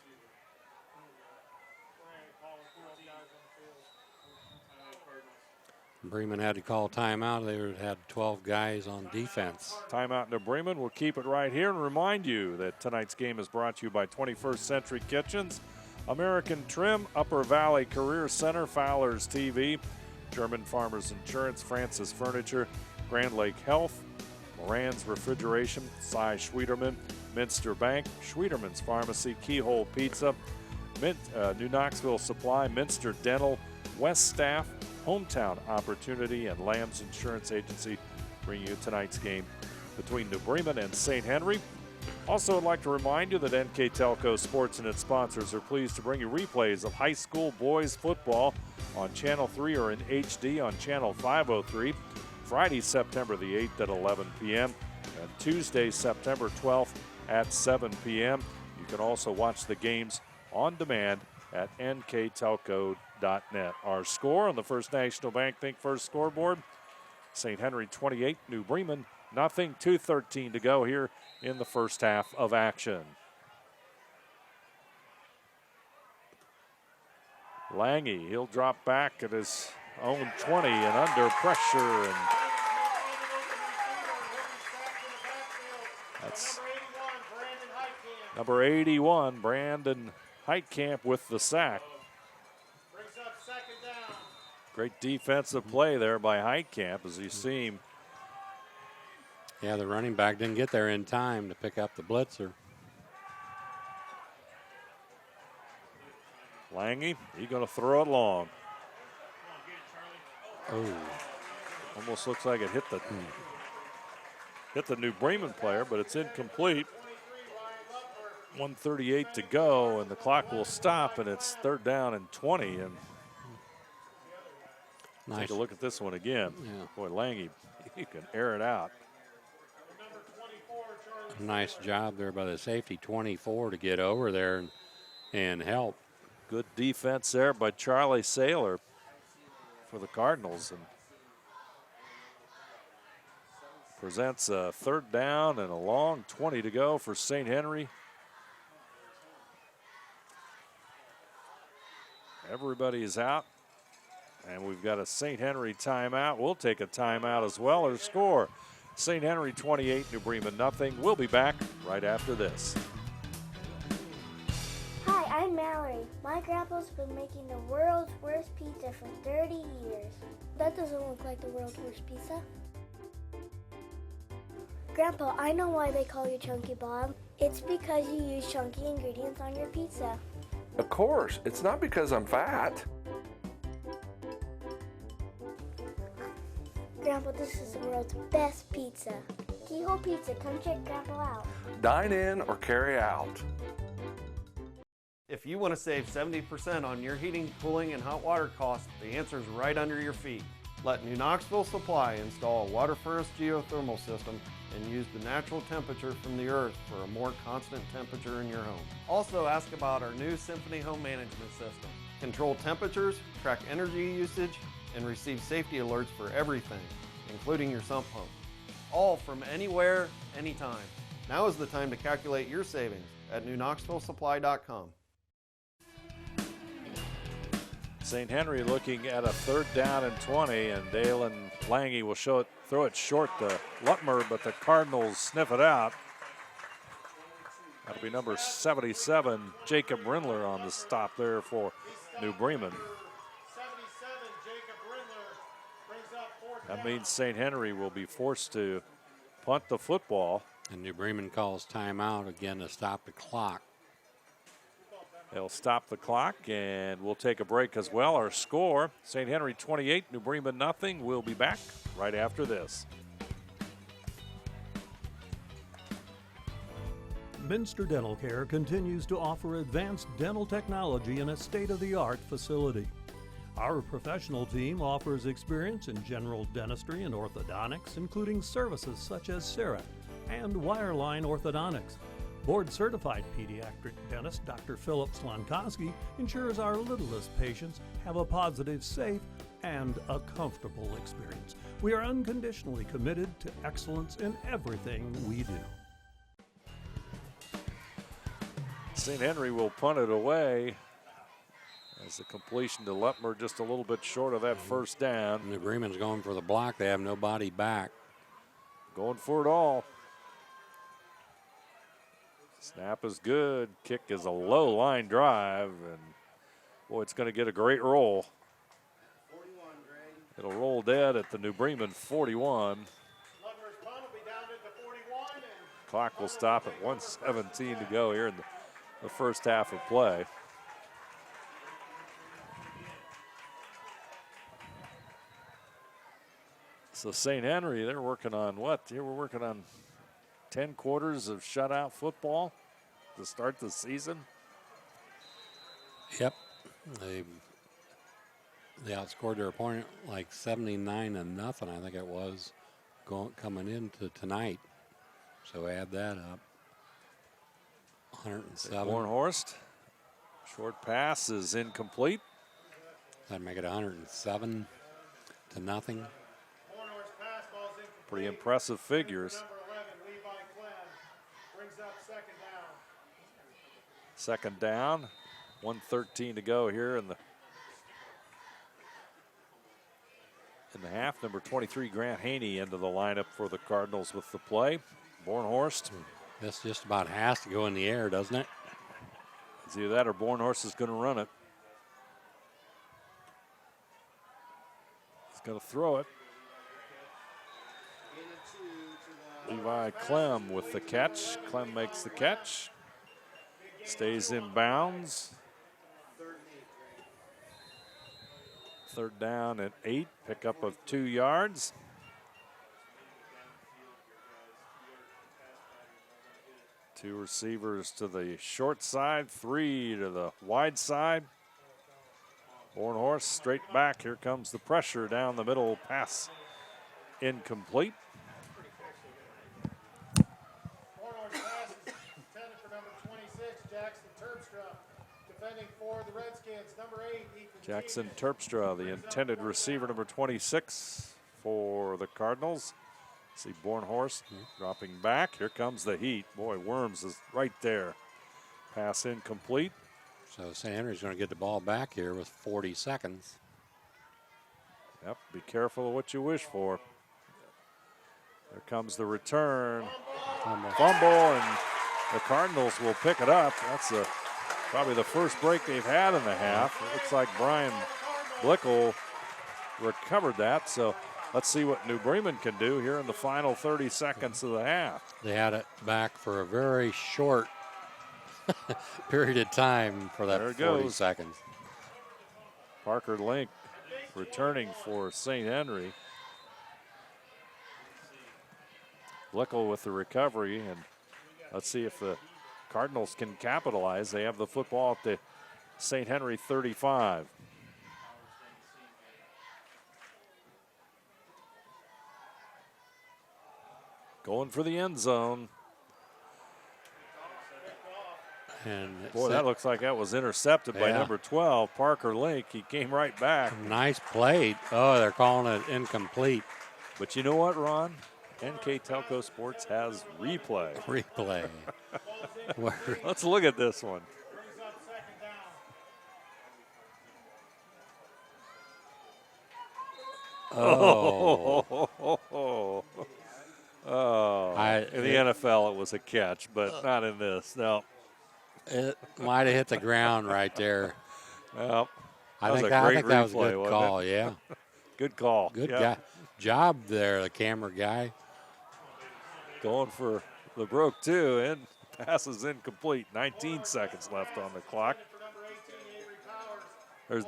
Bremen had to call timeout. They had 12 guys on defense. Timeout into Bremen. We'll keep it right here and remind you that tonight's game is brought to you by 21st Century Kitchens, American Trim, Upper Valley Career Center, Fowler's TV, German Farmers Insurance, Francis Furniture, Grand Lake Health, Moran's Refrigeration, Cy Schwieterman, Minster Bank, Schwieterman's Pharmacy, Keyhole Pizza, New Knoxville Supply, Minster Dental, West Staff, Hometown Opportunity, and Lamb's Insurance Agency bring you tonight's game between New Bremen and St. Henry. Also, I'd like to remind you that NKTelco Sports and its sponsors are pleased to bring you replays of high school boys football on Channel 3 or in HD on Channel 503, Friday, September the 8th at 11 p.m., and Tuesday, September 12th at 7 p.m. You can also watch the games on demand at nktelco.net. Our score on the First National Bank Think First scoreboard, St. Henry 28, New Bremen nothing, 2:13 to go here in the first half of action. Lange, he'll drop back at his own 20 and under pressure, and that's number 81, Brandon Heitkamp with the sack. Great defensive play there by Heitkamp, as you see him. Yeah, the running back didn't get there in time to pick up the blitzer. Lange, he's going to throw it long. Oh, almost looks like it hit the New Bremen player, but it's incomplete. 1:38 to go, and the clock will stop, and it's third down and 20. And nice. Take a look at this one again. Yeah. Boy, Lange, he can air it out. Nice job there by the safety, 24, to get over there and help. Good defense there by Charlie Saylor for the Cardinals, and presents a third down and a long 20 to go for St. Henry. Everybody is out, and we've got a St. Henry timeout. We'll take a timeout as well. Our score, St. Henry 28, New Bremen nothing. We'll be back right after this. Hi, I'm Mallory. My grandpa's been making the world's worst pizza for 30 years. That doesn't look like the world's worst pizza. Grandpa, I know why they call you Chunky Bob. It's because you use chunky ingredients on your pizza. Of course, it's not because I'm fat. Grandpa, this is the world's best pizza. Keyhole Pizza, come check Grandpa out. Dine in or carry out. If you want to save 70% on your heating, cooling, and hot water costs, the answer is right under your feet. Let New Knoxville Supply install a water furnace geothermal system and use the natural temperature from the earth for a more constant temperature in your home. Also ask about our new Symphony home management system. Control temperatures, track energy usage, and receive safety alerts for everything, including your sump pump. All from anywhere, anytime. Now is the time to calculate your savings at newknoxvillesupply.com. St. Henry looking at a 3rd down and 20, and Dalen Lange will throw it short to Lutmer, but the Cardinals sniff it out. That'll be number 77, Jacob Rindler, on the stop there for New Bremen. That means St. Henry will be forced to punt the football. And New Bremen calls timeout again to stop the clock. They'll stop the clock, and we'll take a break as well. Our score, St. Henry 28, New Bremen nothing. We'll be back right after this. Minster Dental Care continues to offer advanced dental technology in a state-of-the-art facility. Our professional team offers experience in general dentistry and orthodontics, including services such as CERA and wireline orthodontics. Board-certified pediatric dentist Dr. Philip Slonkowski ensures our littlest patients have a positive, safe, and a comfortable experience. We are unconditionally committed to excellence in everything we do. St. Henry will punt it away as the completion to Lutmer just a little bit short of that 1st down. New Bremen's going for the block. They have nobody back. Going for it all. Snap is good. Kick is a low line drive, and boy, it's going to get a great roll. It'll roll dead at the New Bremen 41. Clock will stop at 1:17 to go here in the first half of play. So St. Henry, they're working on what? We're working on 10 quarters of shutout football to start the season. Yep. They outscored their opponent like 79-0, I think it was, coming into tonight. So add that up. 107. Bornhorst, short pass is incomplete. That'd make it 107-0. Pretty impressive figures. Second down, 1:13 to go here in the half. Number 23, Grant Haney, into the lineup for the Cardinals with the play. Bornhorst. This just about has to go in the air, doesn't it? It's either that or Bornhorst is going to run it. He's going to throw it. Levi Clem with the catch. Clem makes the catch. Stays in bounds. 3rd down at 8. Pickup of 2 yards. Two receivers to the short side, 3 to the wide side. Bornhorst straight back. Here comes the pressure down the middle. Pass incomplete. Jackson Terpstra, the intended receiver, number 26 for the Cardinals. See Bornhorst dropping back. Here comes the heat. Boy, Worms is right there. Pass incomplete. So St. Henry's going to get the ball back here with 40 seconds. Yep, be careful of what you wish for. There comes the return. Fumble, and the Cardinals will pick it up. That's probably the first break they've had in the half. It looks like Brian Blickel recovered that. So let's see what New Bremen can do here in the final 30 seconds of the half. They had it back for a very short period of time for that 40 seconds. Parker Link returning for St. Henry. Blickel with the recovery, and let's see if the Cardinals can capitalize. They have the football at the St. Henry 35. Going for the end zone. And Boy, that looks like that was intercepted by number 12, Parker Link. He came right back. Nice play. Oh, they're calling it incomplete. But you know what, Ron? NKTelco Sports has replay. Replay. Let's look at this one. Oh. In the NFL, it was a catch, but not in this. No. It might have hit the ground right there. Well, I think that was a good call, yeah. Good call. Good guy. Job there, the camera guy. Going for the broke two, and pass is incomplete. 19 seconds left on the clock. There's,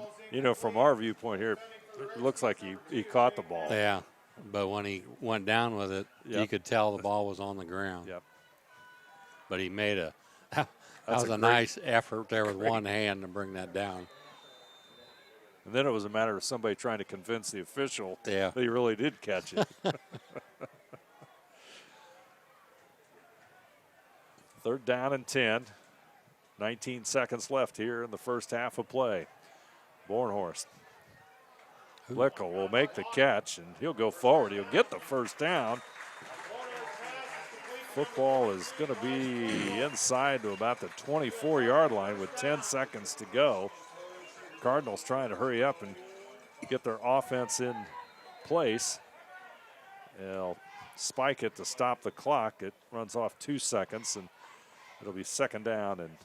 from our viewpoint here, it looks like he caught the ball. Yeah, but when he went down with it, you could tell the ball was on the ground. Yep. But he made that was a nice effort there with one hand to bring that down. And then it was a matter of somebody trying to convince the official that he really did catch it. Third down and 10. 19 seconds left here in the first half of play. Bornhorst. Lickel will make the catch, and he'll go forward. He'll get the first down. Football is going to be inside to about the 24-yard line with 10 seconds to go. Cardinals trying to hurry up and get their offense in place. They'll spike it to stop the clock. It runs off 2 seconds, and it'll be second down and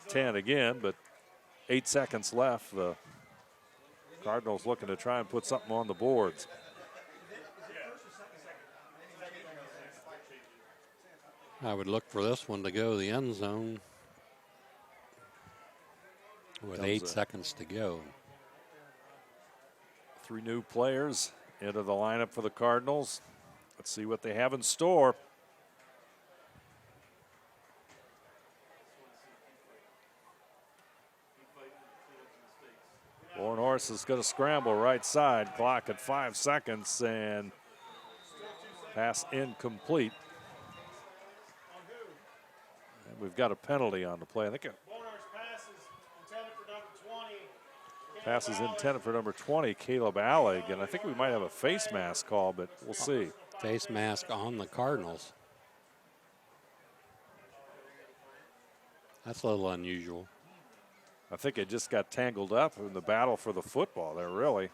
10 again, but 8 seconds left. The Cardinals looking to try and put something on the boards. I would look for this one to go the end zone with 8 seconds to go. 3 new players into the lineup for the Cardinals. Let's see what they have in store. Bornhorst is going to scramble right side. Clock at 5 seconds, and pass incomplete. And we've got a penalty on the play. I think pass is intended for number 20, Caleb Allig, and I think we might have a face mask call, but we'll see. Face mask on the Cardinals. That's a little unusual. I think it just got tangled up in the battle for the football there, really.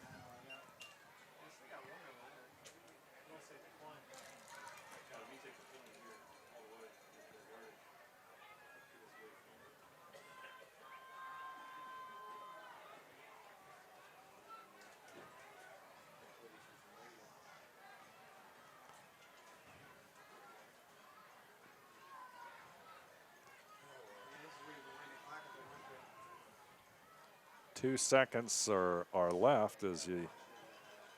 Two seconds are left as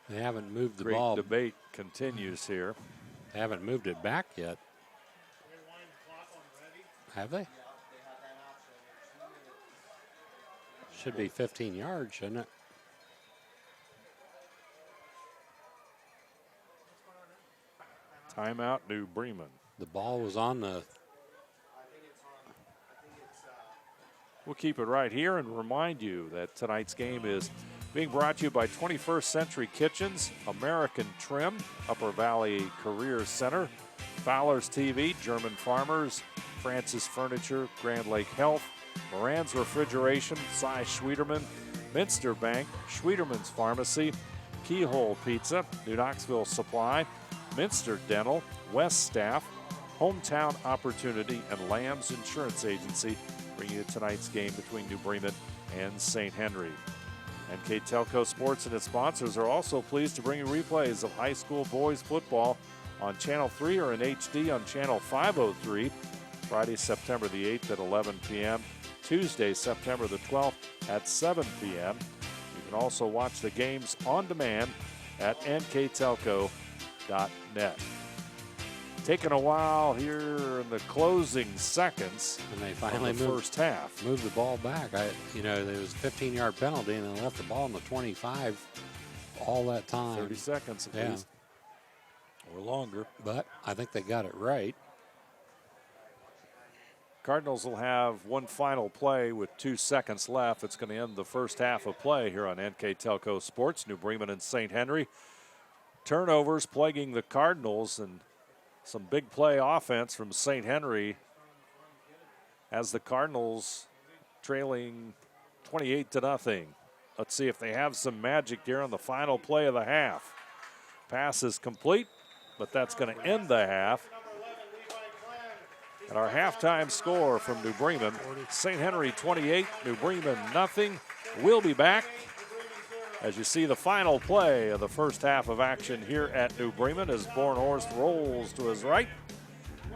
they haven't moved the great ball. Debate continues here. They haven't moved it back yet. Have they? Should be 15 yards, shouldn't it? Timeout, New Bremen. The ball was on the. We'll keep it right here and remind you that tonight's game is being brought to you by 21st Century Kitchens, American Trim, Upper Valley Career Center, Fowler's TV, German Farmers, Francis Furniture, Grand Lake Health, Moran's Refrigeration, Cy Schwieterman, Minster Bank, Schwieterman's Pharmacy, Keyhole Pizza, New Knoxville Supply, Minster Dental, West Staff, Hometown Opportunity, and Lamb's Insurance Agency bring you tonight's game between New Bremen and St. Henry. NKTelco Sports and its sponsors are also pleased to bring you replays of high school boys football on Channel 3 or in HD on Channel 503, Friday, September the 8th at 11 p.m., Tuesday, September the 12th at 7 p.m. You can also watch the games on demand at nktelco.net. Taking a while here in the closing seconds, and they finally of the first half. Moved the ball back. There was a 15-yard penalty, and they left the ball on the 25 all that time. 30 seconds at least, or longer. But I think they got it right. Cardinals will have one final play with 2 seconds left. It's going to end the first half of play here on NKTelco Sports. New Bremen and St. Henry. Turnovers plaguing the Cardinals and some big play offense from St. Henry as the Cardinals trailing 28-0. Let's see if they have some magic here on the final play of the half. Pass is complete, but that's going to end the half. And our halftime score from New Bremen, St. Henry 28, New Bremen nothing. We'll be back as you see the final play of the first half of action here at New Bremen as Bornhorst rolls to his right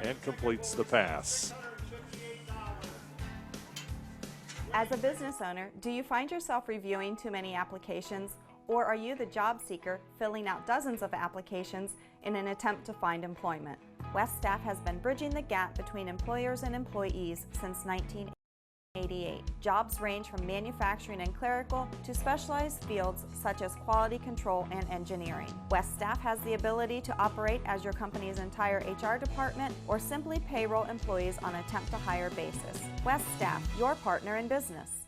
and completes the pass. As a business owner, do you find yourself reviewing too many applications, or are you the job seeker filling out dozens of applications in an attempt to find employment? West Staff has been bridging the gap between employers and employees since 1988. Jobs range from manufacturing and clerical to specialized fields such as quality control and engineering. West Staff has the ability to operate as your company's entire HR department or simply payroll employees on an attempt-to-hire basis. West Staff, your partner in business.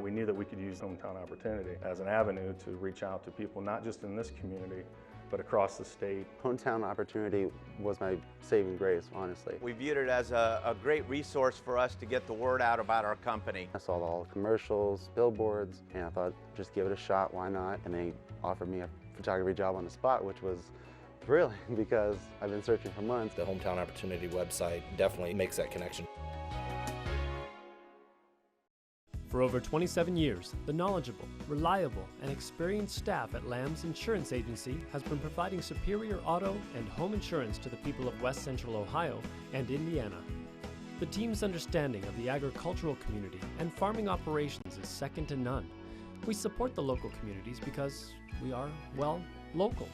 We knew that we could use Hometown Opportunity as an avenue to reach out to people not just in this community, but across the state. Hometown Opportunity was my saving grace, honestly. We viewed it as a great resource for us to get the word out about our company. I saw all the commercials, billboards, and I thought, just give it a shot, why not? And they offered me a photography job on the spot, which was thrilling because I've been searching for months. The Hometown Opportunity website definitely makes that connection. For over 27 years, the knowledgeable, reliable, and experienced staff at Lamb's Insurance Agency has been providing superior auto and home insurance to the people of West Central Ohio and Indiana. The team's understanding of the agricultural community and farming operations is second to none. We support the local communities because we are, well, local.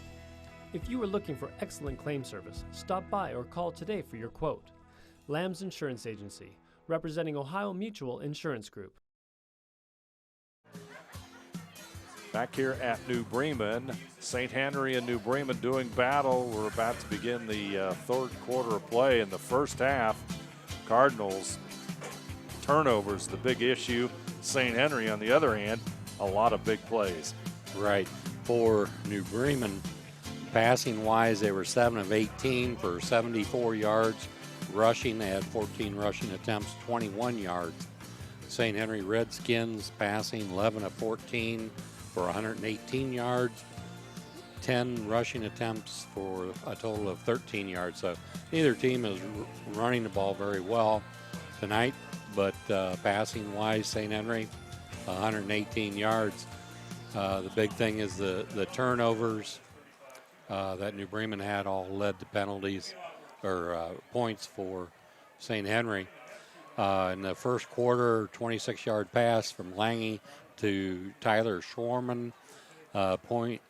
If you are looking for excellent claim service, stop by or call today for your quote. Lamb's Insurance Agency, representing Ohio Mutual Insurance Group. Back here at New Bremen, St. Henry and New Bremen doing battle. We're about to begin the third quarter of play in the first half. Cardinals, turnovers, the big issue. St. Henry, on the other hand, a lot of big plays. Right. For New Bremen, passing-wise, they were 7 of 18 for 74 yards. Rushing, they had 14 rushing attempts, 21 yards. St. Henry Redskins passing 11 of 14 for 118 yards, 10 rushing attempts for a total of 13 yards. So neither team is running the ball very well tonight, but passing-wise, St. Henry, 118 yards. The big thing is the turnovers that New Bremen had all led to penalties or points for St. Henry. In the first quarter, 26-yard pass from Lange to Tyler Schwarman. Point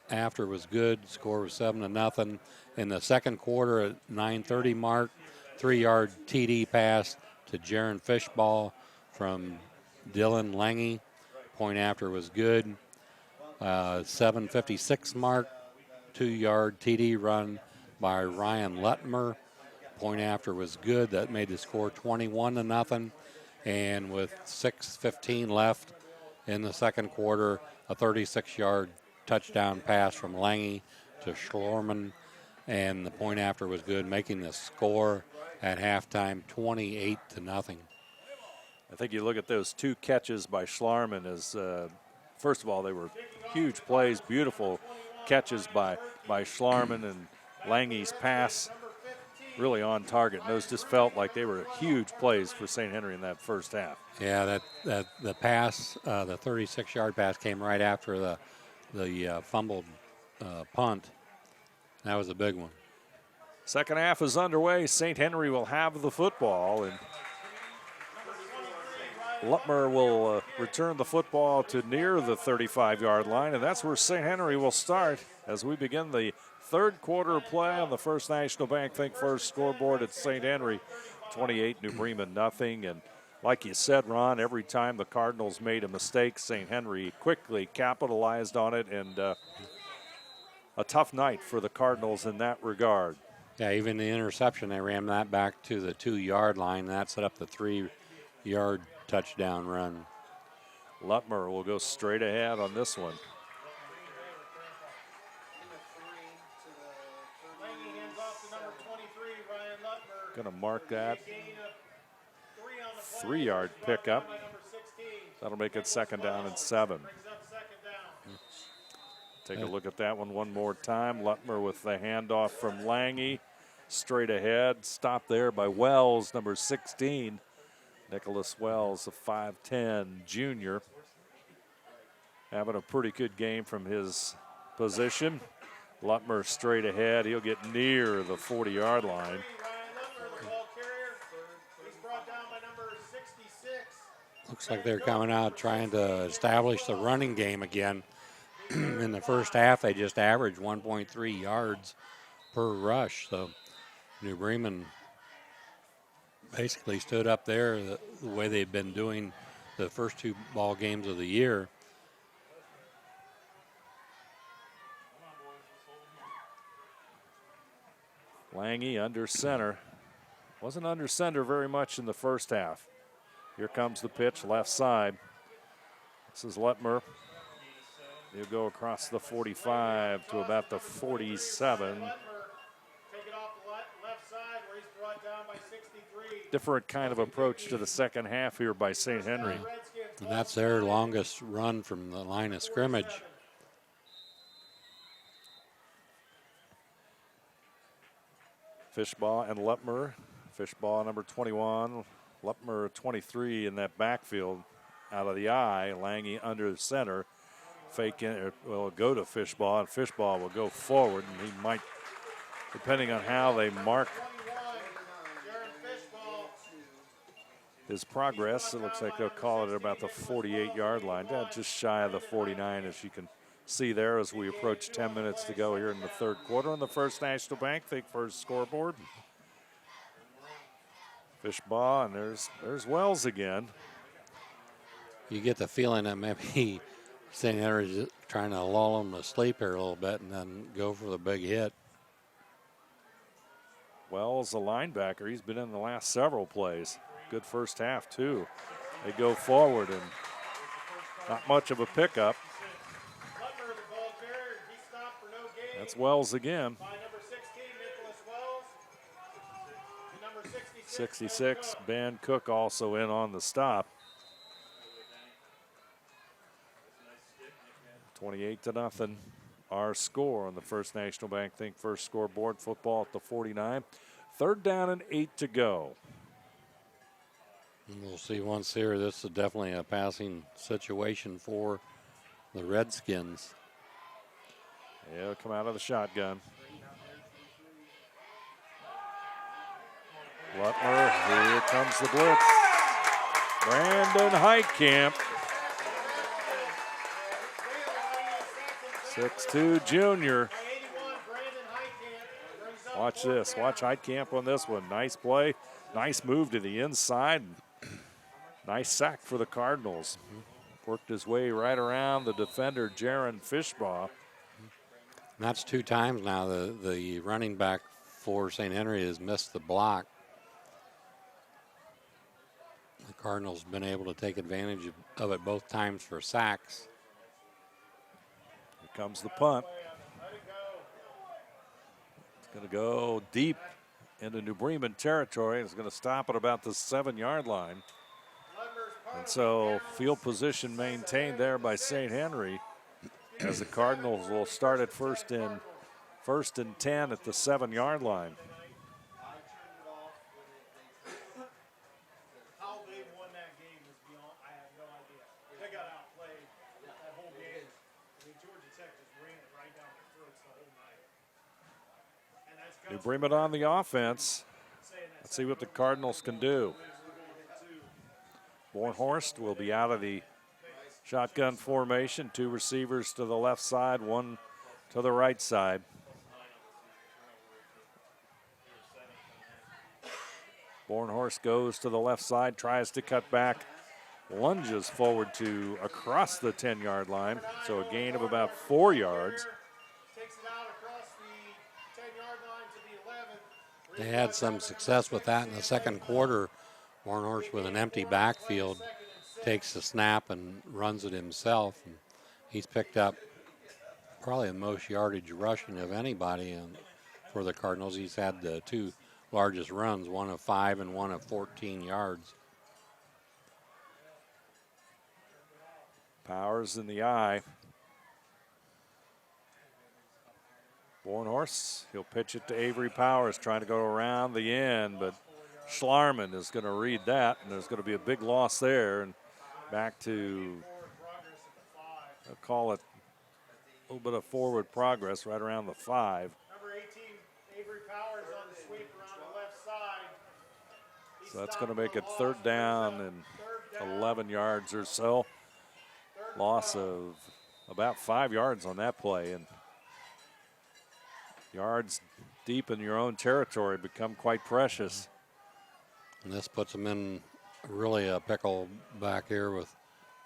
after was good. Score was 7-0. In the second quarter at 9:30 mark, 3-yard TD pass to Jaron Fishball from Dylan Lange. Point after was good. 7:56 mark, 2-yard TD run by Ryan Lutmer. Point after was good. That made the score 21-0. And with 6:15 left in the second quarter, a 36-yard touchdown pass from Lange to Schlorman, and the point after was good, making the score at halftime 28-0. I think you look at those two catches by Schlarman as, first of all, they were huge plays, beautiful catches by Schlarman, and Lange's pass really on target. And those just felt like they were huge plays for St. Henry in that first half. Yeah, that the pass, the 36-yard pass came right after the fumbled punt. That was a big one. Second half is underway. St. Henry will have the football, and Lutmer will return the football to near the 35-yard line, and that's where St. Henry will start as we begin the third quarter of play on the First National Bank Think First scoreboard at St. Henry. 28, New Bremen nothing. And like you said, Ron, every time the Cardinals made a mistake, St. Henry quickly capitalized on it, and a tough night for the Cardinals in that regard. Yeah, even the interception, they ran that back to the 2-yard line. That set up the 3-yard touchdown run. Lutmer will go straight ahead on this one. Going to mark that 3-yard pickup. That'll make it 2nd down and 7. Take a look at that one more time. Lutmer with the handoff from Lange. Straight ahead. Stopped there by Wells, number 16. Nicholas Wells, a 5'10 junior. Having a pretty good game from his position. Lutmer straight ahead. He'll get near the 40-yard line. Looks like they're coming out trying to establish the running game again. In the first half, they just averaged 1.3 yards per rush. So New Bremen basically stood up there the way they've been doing the first 2 ball games of the year. Lange under center. Wasn't under center very much in the first half. Here comes the pitch, left side. This is Lutmer. He'll go across the 45 to about the 47. Different kind of approach to the second half here by St. Henry. And that's their longest run from the line of scrimmage. Fishbaugh and Lutmer. Fishbaugh number 21. Lutmer 23 in that backfield out of the eye. Lange under the center. Fake in, will go to Fishbaugh, and Fishbaugh will go forward, and he might, depending on how they mark his progress, it looks like they'll call it at about the 48-yard line. Just shy of the 49, as you can see there as we approach 10 minutes to go here in the 3rd quarter on the First National Bank Think First scoreboard. Fishbaugh, and there's Wells again. You get the feeling that maybe St. Henry's trying to lull them to sleep here a little bit and then go for the big hit. Wells, a linebacker, he's been in the last several plays. Good first half, too. They go forward, and not much of a pickup. That's Wells again. 66, Ben Cook also in on the stop. 28-0, our score on the First National Bank Think First scoreboard. Football at the 49. 3rd down and 8 to go. And we'll see once here. This is definitely a passing situation for the Redskins. Yeah, come out of the shotgun. Lutmer, here comes the blitz. Brandon Heitkamp. 6'2 junior. Watch this. Watch Heitkamp on this one. Nice play. Nice move to the inside. Nice sack for the Cardinals. Worked his way right around the defender, Jaron Fishbaugh. And that's 2 times now the running back for St. Henry has missed the block. The Cardinals have been able to take advantage of it both times for sacks. Here comes the punt. It's going to go deep into New Bremen territory. It's going to stop at about the 7-yard line. And so field position maintained there by St. Henry, as the Cardinals will start at first and 10 at the 7-yard line. How they won that game is beyond, I have no idea. They got outplayed that whole game. I mean, Georgia Tech just ran it right down their throats the whole night. And that's New Bremen on the offense. Let's see what the Cardinals can do. Bornhorst will be out of the shotgun formation. 2 receivers to the left side, 1 to the right side. Bornhorst goes to the left side, tries to cut back, lunges forward to across the 10-yard line. So a gain of about 4 yards. Takes it out across the 10-yard line to the 11. They had some success with that in the second quarter. Barnhorst with an empty backfield takes the snap and runs it himself. And he's picked up probably the most yardage rushing of anybody for the Cardinals. He's had the two largest runs, one of 5 and one of 14 yards. Powers in the eye. Bornhorst, he'll pitch it to Avery Powers, trying to go around the end, but Schlarman is going to read that, and there's going to be a big loss there. And back to, I'll call it a little bit of forward progress right around the 5. Number 18, Avery Powers on the sweep around the left side. So that's going to make it 3rd down and 11 yards or so. Loss of about 5 yards on that play, and yards deep in your own territory become quite precious. And this puts them in really a pickle back here with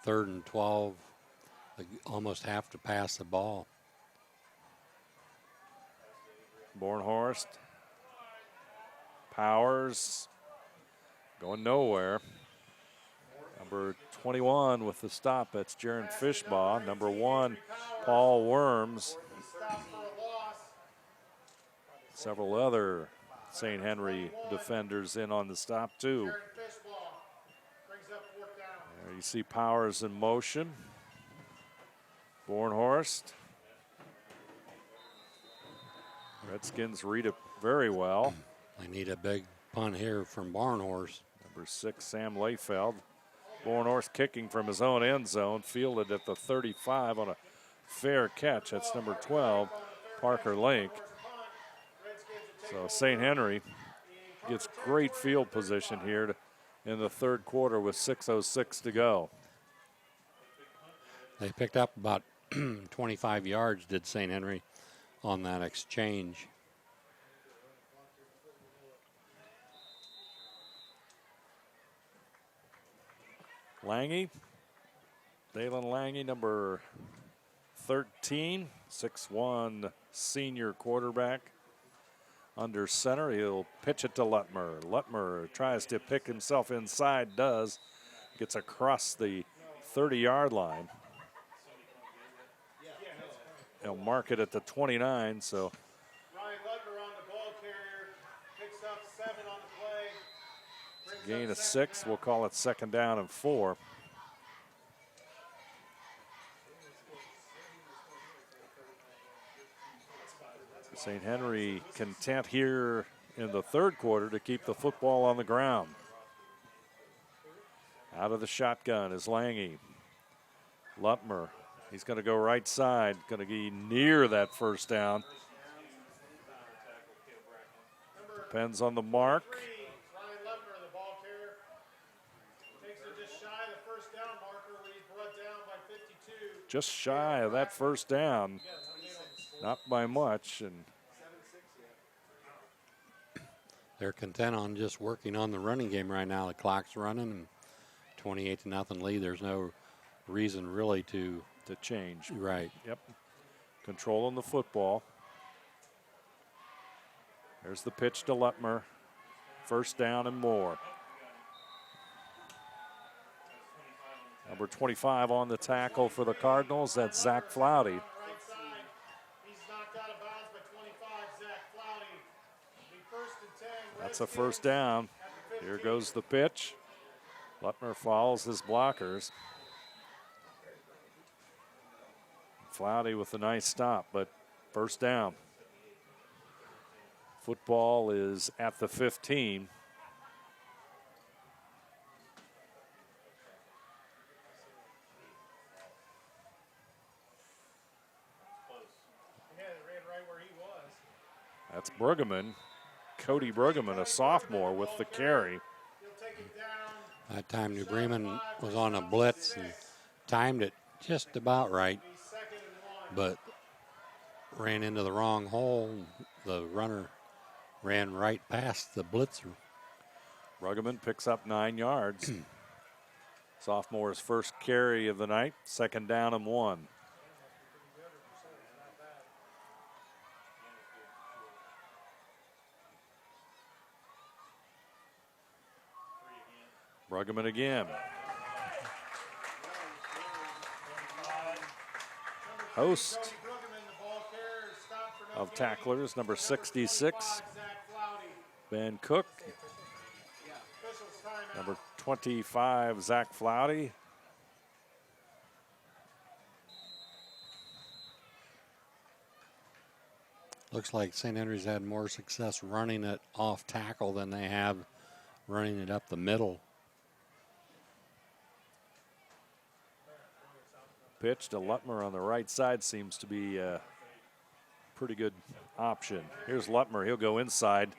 3rd and 12. They almost have to pass the ball. Bornhorst, Powers, going nowhere. Number 21 with the stop, that's Jaron Fishbaugh. Number 1, Paul Worms. Several other St. Henry defenders in on the stop too. There you see Powers in motion. Bornhorst. Redskins read it very well. They need a big punt here from Barnhorst. Number 6, Sam Layfeld. Bornhorst kicking from his own end zone, fielded at the 35 on a fair catch. That's number 12, Parker Link. So St. Henry gets great field position here in the 3rd quarter with 6:06 to go. They picked up about 25 yards, did St. Henry, on that exchange. Lange, Dalen Lange, number 13, 6'1" senior quarterback. Under center, he'll pitch it to Lutmer. Lutmer tries to pick himself inside, does. Gets across the 30-yard line. He'll mark it at the 29, so. Ryan Lutmer on the ball carrier, picks up 7 on the play. Gain of 6, we'll call it 2nd down and 4. St. Henry content here in the 3rd quarter to keep the football on the ground. Out of the shotgun is Lange. Lutmer, he's going to go right side, going to be near that 1st down. Depends on the mark. Ryan Lutmer, the ball carrier, takes it just shy of the 1st down marker when he's brought down by 52. Just shy of that 1st down. Not by much, and they're content on just working on the running game right now. The clock's running, and 28-0 lead. There's no reason really to change. Right. Yep. Controlling the football. There's the pitch to Lutmer. 1st down and more. Number 25 on the tackle for the Cardinals. That's Zach Flouty. That's a 1st down. Here goes the pitch. Lutmer follows his blockers. Flouty with a nice stop, but 1st down. Football is at the 15. That's Brueggemann. Cody Brueggemann, a sophomore, with the carry. That time New Bremen was on a blitz and timed it just about right, but ran into the wrong hole. The runner ran right past the blitzer. Brueggemann picks up 9 yards. Sophomore's 1st carry of the night, 2nd down and 1. Bruggeman again. Host of tacklers, number 66, Ben Cook. Number 25, Zach Flowdy. Looks like St. Henry's had more success running it off tackle than they have running it up the middle. Pitch to Lutmer on the right side seems to be a pretty good option. Here's Lutmer. He'll go inside.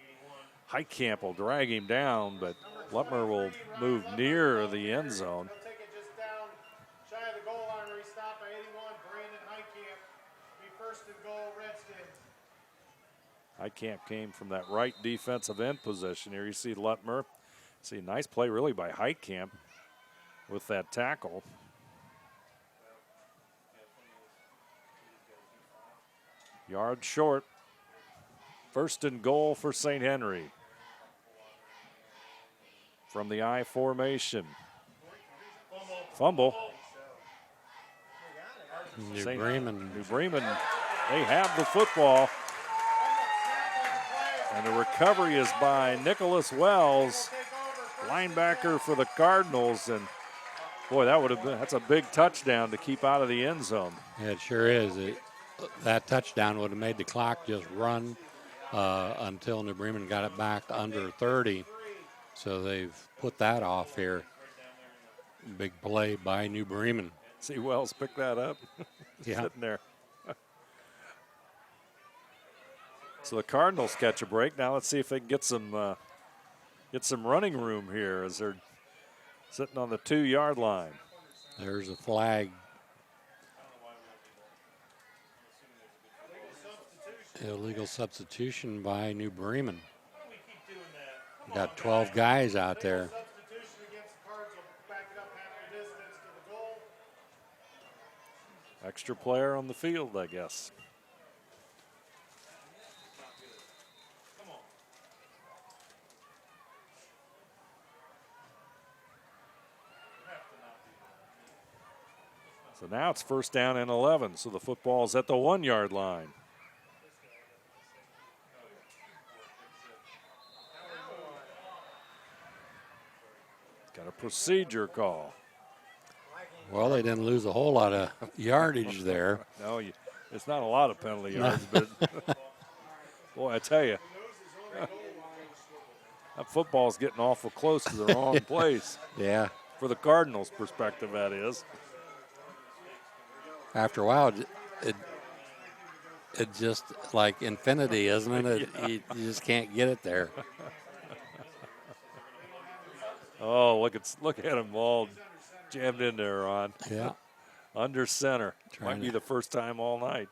Heitkamp will drag him down, but Lutmer will move near the end zone. He'll take it just down shy of the goal line where he stopped by 81, Brandon Heitkamp. Be first and goal, Redskins. Heitkamp came from that right defensive end position. Here you see Lutmer. See, nice play really by Heitkamp with that tackle. Yard short. First and goal for St. Henry. From the I formation. Fumble. New Bremen. New Bremen, they have the football. And the recovery is by Nicholas Wells, linebacker for the Cardinals. And boy, that's a big touchdown to keep out of the end zone. Yeah, it sure is. That touchdown would have made the clock just run until New Bremen got it back under 30. So they've put that off here. Big play by New Bremen. See Wells pick that up. Yeah. Sitting there. So the Cardinals catch a break. Now let's see if they can get some running room here as they're sitting on the 2-yard line. There's a flag. Illegal substitution by New Bremen. Got 12 guys out there. Extra player on the field, I guess. So now it's first down and 11. So the football's at the 1-yard line. Got a procedure call. Well, they didn't lose a whole lot of yardage there. No, it's not a lot of penalty yards, but boy, I tell you, that football's getting awful close to the wrong place. Yeah. For the Cardinals' perspective, that is. After a while, it just like infinity, isn't it? You just can't get it there. Oh, look at him all jammed in there, Ron. Yeah. Under center. Might be the first time all night.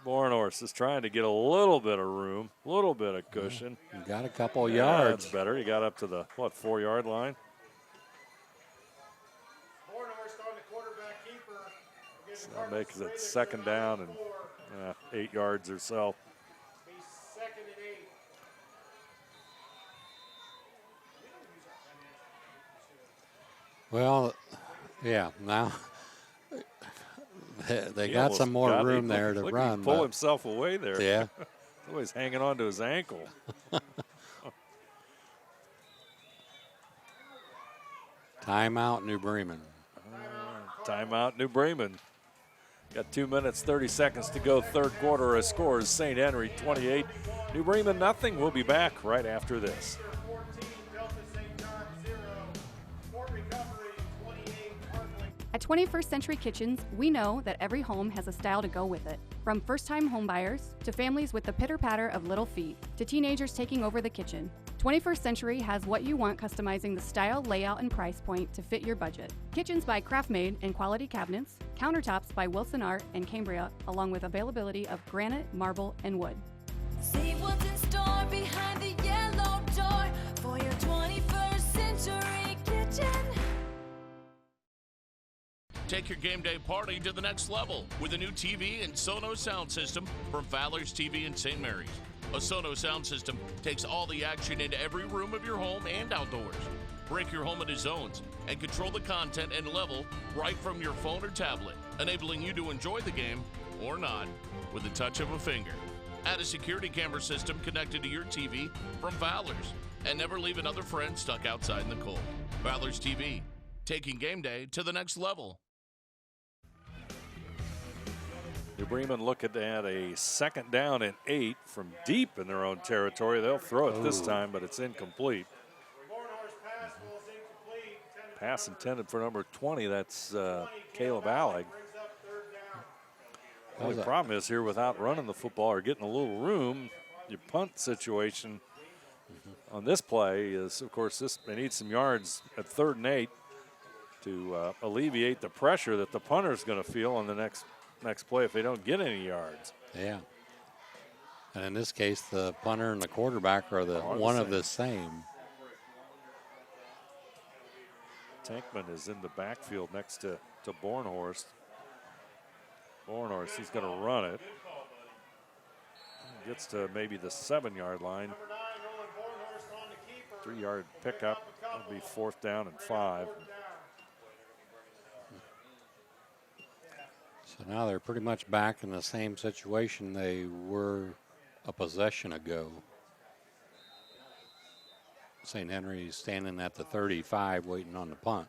Bornhorst is trying to get a little bit of room, a little bit of cushion. You got a couple yards. That's better. He got up to the, 4-yard line? Bornhorst on the quarterback keeper. So that makes it second down and 8 yards or so. Be second and 8. Well, yeah, now they got some more room there to run. He pull himself away there. Yeah. Oh, he's hanging on to his ankle. Timeout, New Bremen. Timeout, New Bremen. Got 2 minutes, 30 seconds to go. Third quarter. A score is St. Henry 28, New Bremen nothing. We'll be back right after this. At 21st Century Kitchens, we know that every home has a style to go with it. From first-time homebuyers to families with the pitter-patter of little feet to teenagers taking over the kitchen, 21st Century has what you want, customizing the style, layout, and price point to fit your budget. Kitchens by Craftmade and quality cabinets, countertops by Wilson Art and Cambria, along with availability of granite, marble, and wood. See what's in store behind the yellow door for your 21st Century Kitchen. Take your game day party to the next level with a new TV and Sonos sound system from Fowler's TV in St. Mary's. A Sonos sound system takes all the action into every room of your home and outdoors. Break your home into zones and control the content and level right from your phone or tablet, enabling you to enjoy the game or not with the touch of a finger. Add a security camera system connected to your TV from Fowler's, and never leave another friend stuck outside in the cold. Fowler's TV, taking game day to the next level. New Bremen looking at a 2nd down and 8 from deep in their own territory. They'll throw it this time, but it's incomplete. Pass intended for number 20. That's Caleb Alleg. The only problem is here, without running the football or getting a little room, your punt situation on this play is, of course, they need some yards at 3rd and 8 to alleviate the pressure that the punter is going to feel on the next play if they don't get any yards. Yeah. And in this case, the punter and the quarterback are one of the same. Tankman is in the backfield next to Bornhorst. Bornhorst, he's going to run it. Gets to maybe the 7-yard line. 3-yard pickup. That'll be 4th down and 5. So now they're pretty much back in the same situation they were a possession ago. St. Henry's standing at the 35 waiting on the punt.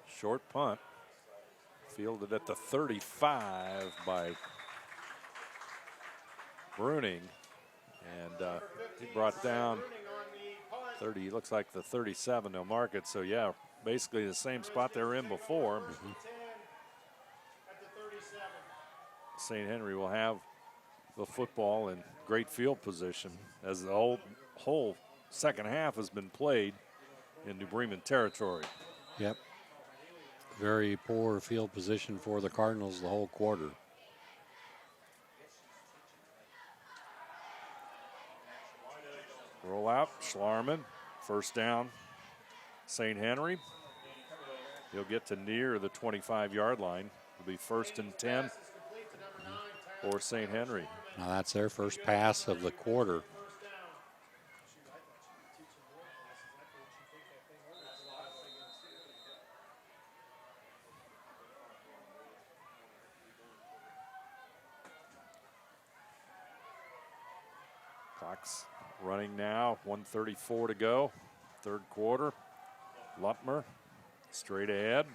Short punt. Fielded at the 35 by Bruning. And he brought down 30, looks like the 37. They'll mark it. So, yeah, basically the same spot they were in before. St. Henry will have the football in great field position as the whole second half has been played in New Bremen territory. Yep. Very poor field position for the Cardinals the whole quarter. Roll out, Schlarman, 1st down, St. Henry. He'll get to near the 25-yard line. It'll be 1st and 10 for St. Henry. Now that's their first pass of the quarter. Clock's running now, 1:34 to go, 3rd quarter. Lutmer straight ahead.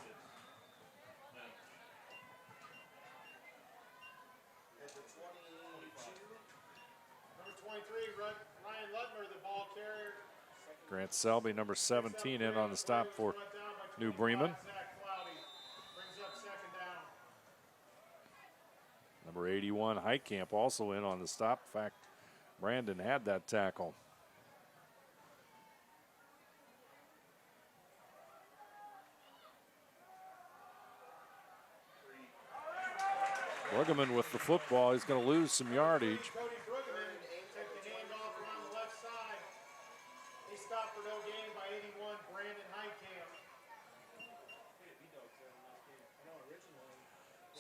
Grant Selby, number 17, in on the stop for New Bremen. Number 81, Heitkamp, also in on the stop. In fact, Brandon had that tackle. Bruggeman with the football. He's going to lose some yardage.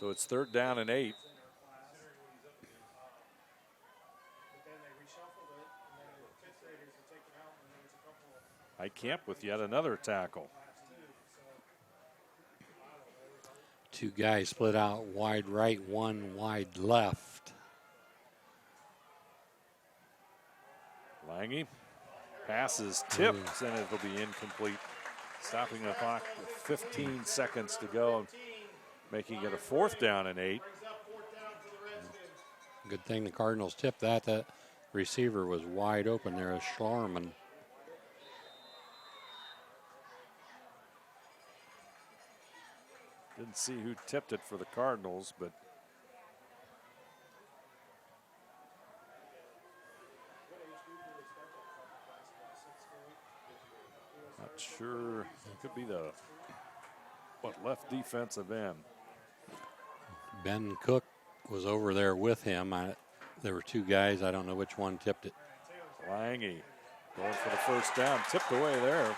So it's 3rd down and 8. Heitkamp with yet another tackle. 2 guys split out wide right, 1 wide left. Lange passes, tips, and it'll be incomplete. Stopping the clock with 15 seconds to go, making it a 4th down and 8. Good thing the Cardinals tipped that. That receiver was wide open there as Schlarman. Didn't see who tipped it for the Cardinals, but not sure. It could be the left defensive end. Ben Cook was over there with him. There were 2 guys. I don't know which one tipped it. Lange going for the 1st down. Tipped away there.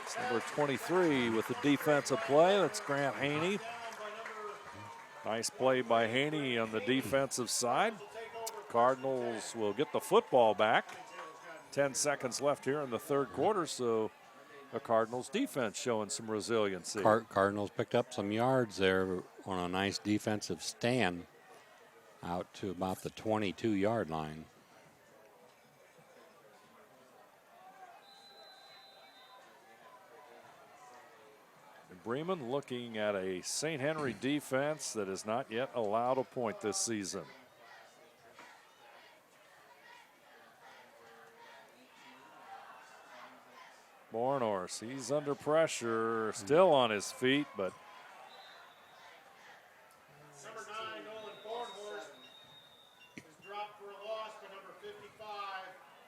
It's number 23 with the defensive play. That's Grant Haney. Nice play by Haney on the defensive side. Cardinals will get the football back. 10 seconds left here in the third quarter, so the Cardinals defense showing some resiliency. Cardinals picked up some yards there on a nice defensive stand out to about the 22-yard line. Bremen looking at a St. Henry defense that has not yet allowed a point this season. Bornhorst, he's under pressure, still on his feet, but Number 9, Nolan Bornhorst, is dropped for a loss by number 55.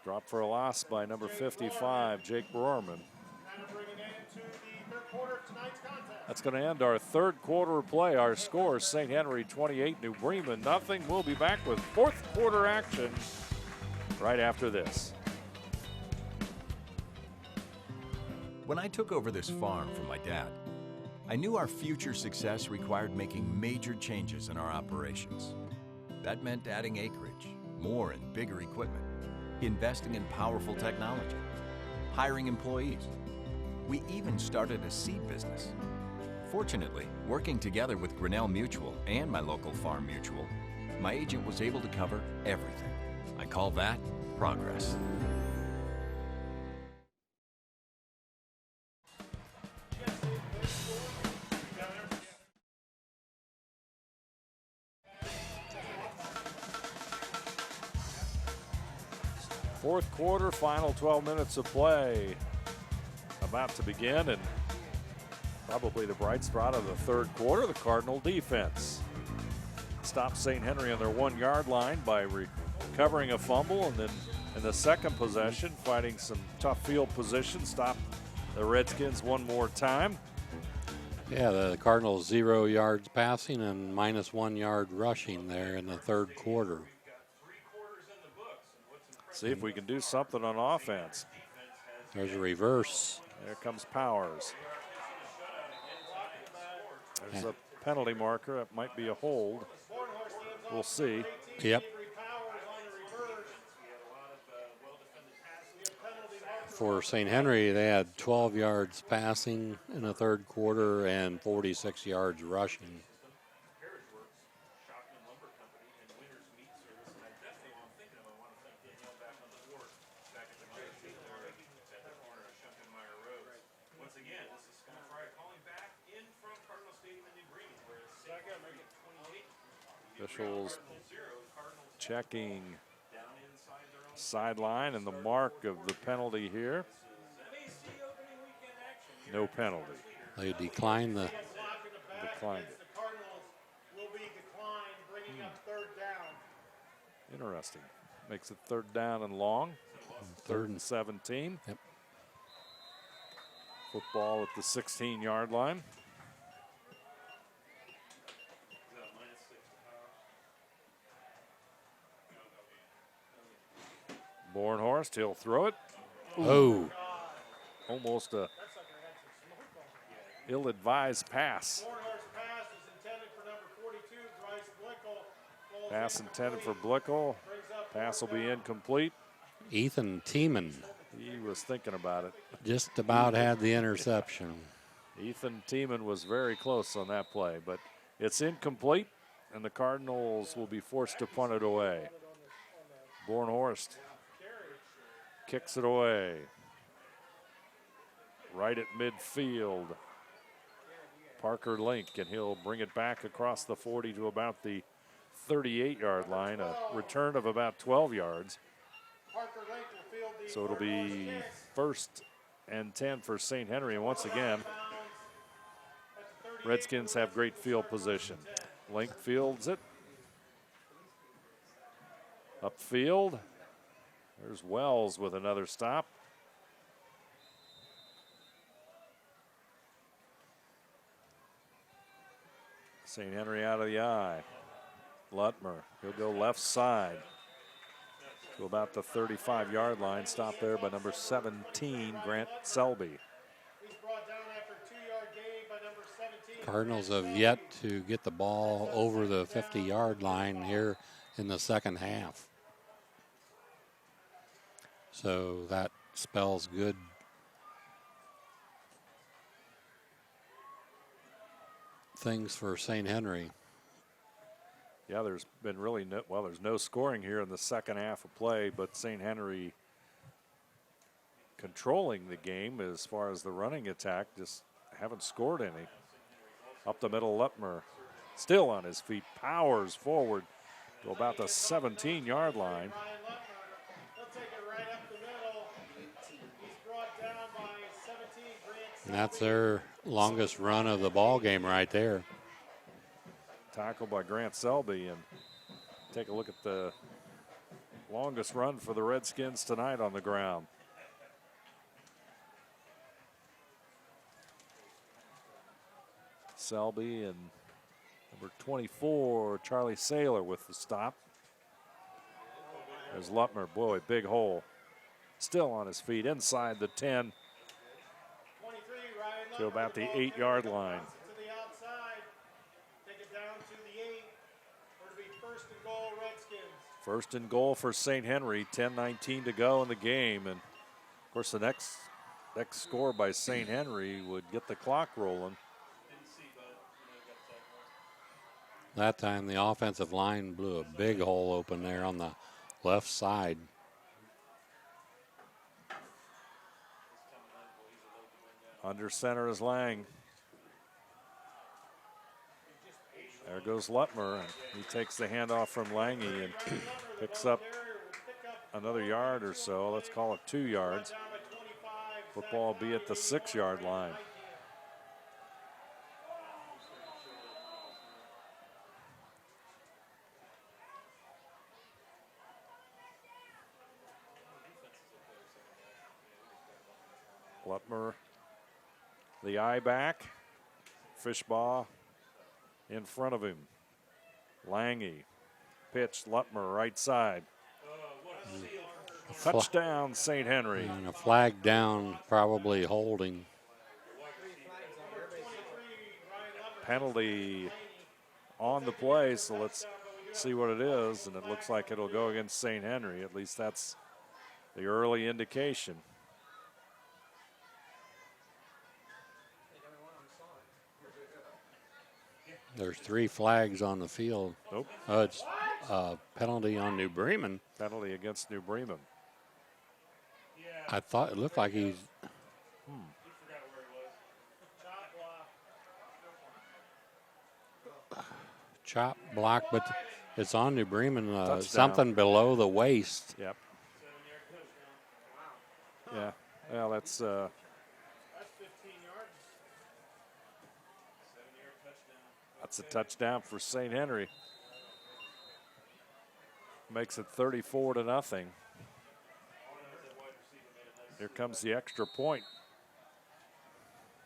dropped for a loss by number 55, Jake Brorman. That'll bring an end to the third quarter of tonight's contest. That's going to end our third quarter of play. Our score, St. Henry 28, New Bremen nothing. We'll be back with fourth quarter action right after this. When I took over this farm from my dad, I knew our future success required making major changes in our operations. That meant adding acreage, more and bigger equipment, investing in powerful technology, hiring employees. We even started a seed business. Fortunately, working together with Grinnell Mutual and my local farm mutual, my agent was able to cover everything. I call that progress. Fourth quarter, final 12 minutes of play about to begin, and probably the bright spot of the third quarter, the Cardinal defense. Stopped St. Henry on their 1-yard line by recovering a fumble, and then in the second possession, fighting some tough field position, stopped the Redskins one more time. Yeah, the Cardinals 0 yards passing and -1 yard rushing there in the third quarter. See if we can do something on offense. There's a reverse. There comes Powers. There's a penalty marker. That might be a hold. We'll see. Yep. For St. Henry, they had 12 yards passing in the third quarter and 46 yards rushing. Officials checking sideline and the mark of the penalty here. No penalty. They declined it. The Cardinals will be declined, bringing up third down. Interesting. Makes it third down and long. Third and 17. Yep. Football at the 16-yard line. Bornhorst, he'll throw it. Oh. Almost a ill-advised pass. Pass intended for Blickel. Pass will be incomplete. Ethan Tiemann. He was thinking about it. Just about had the interception. Ethan Tiemann was very close on that play, but it's incomplete, and the Cardinals will be forced to punt it away. Bornhorst kicks it away. Right at midfield. Parker Link, and he'll bring it back across the 40 to about the 38-yard line, a return of about 12 yards. So it'll be 1st and 10 for St. Henry, and once again, Redskins have great field position. Link fields it. Upfield. There's Wells with another stop. St. Henry out of the eye. Lutmer, he'll go left side to about the 35-yard line. Stop there by number 17, Grant Selby. Cardinals have yet to get the ball over the 50-yard line here in the second half. So that spells good things for St. Henry. Yeah, there's been really there's no scoring here in the second half of play, but St. Henry controlling the game as far as the running attack, just haven't scored any. Up the middle, Lutmer still on his feet, powers forward to about the 17-yard line. And that's their longest run of the ball game right there. Tackled by Grant Selby, and take a look at the longest run for the Redskins tonight on the ground. Selby and number 24, Charlie Saylor with the stop. There's Lutmer, boy, big hole. Still on his feet, inside the 10 to about the 8-yard line. First and goal for St. Henry, 10:19 to go in the game. And of course the next score by St. Henry would get the clock rolling. That time the offensive line blew a big hole open there on the left side. Under center is Lang. There goes Lutmer, and he takes the handoff from Lange and picks up another yard or so. Let's call it 2 yards. Football will be at the 6-yard line. Lutmer, the eye back. Fishbaugh in front of him. Lange, pitch, Lutmer, right side. Touchdown, St. Henry. And a flag down, probably holding. Penalty on the play, so let's see what it is. And it looks like it'll go against St. Henry. At least that's the early indication. There's 3 flags on the field. Nope. It's a penalty on New Bremen. Penalty against New Bremen. I thought it looked like he's. Chop block, but it's on New Bremen. Something below the waist. Yep. Yeah. Well, that's 15 yards. That's a touchdown for St. Henry. Makes it 34-0. Here comes the extra point.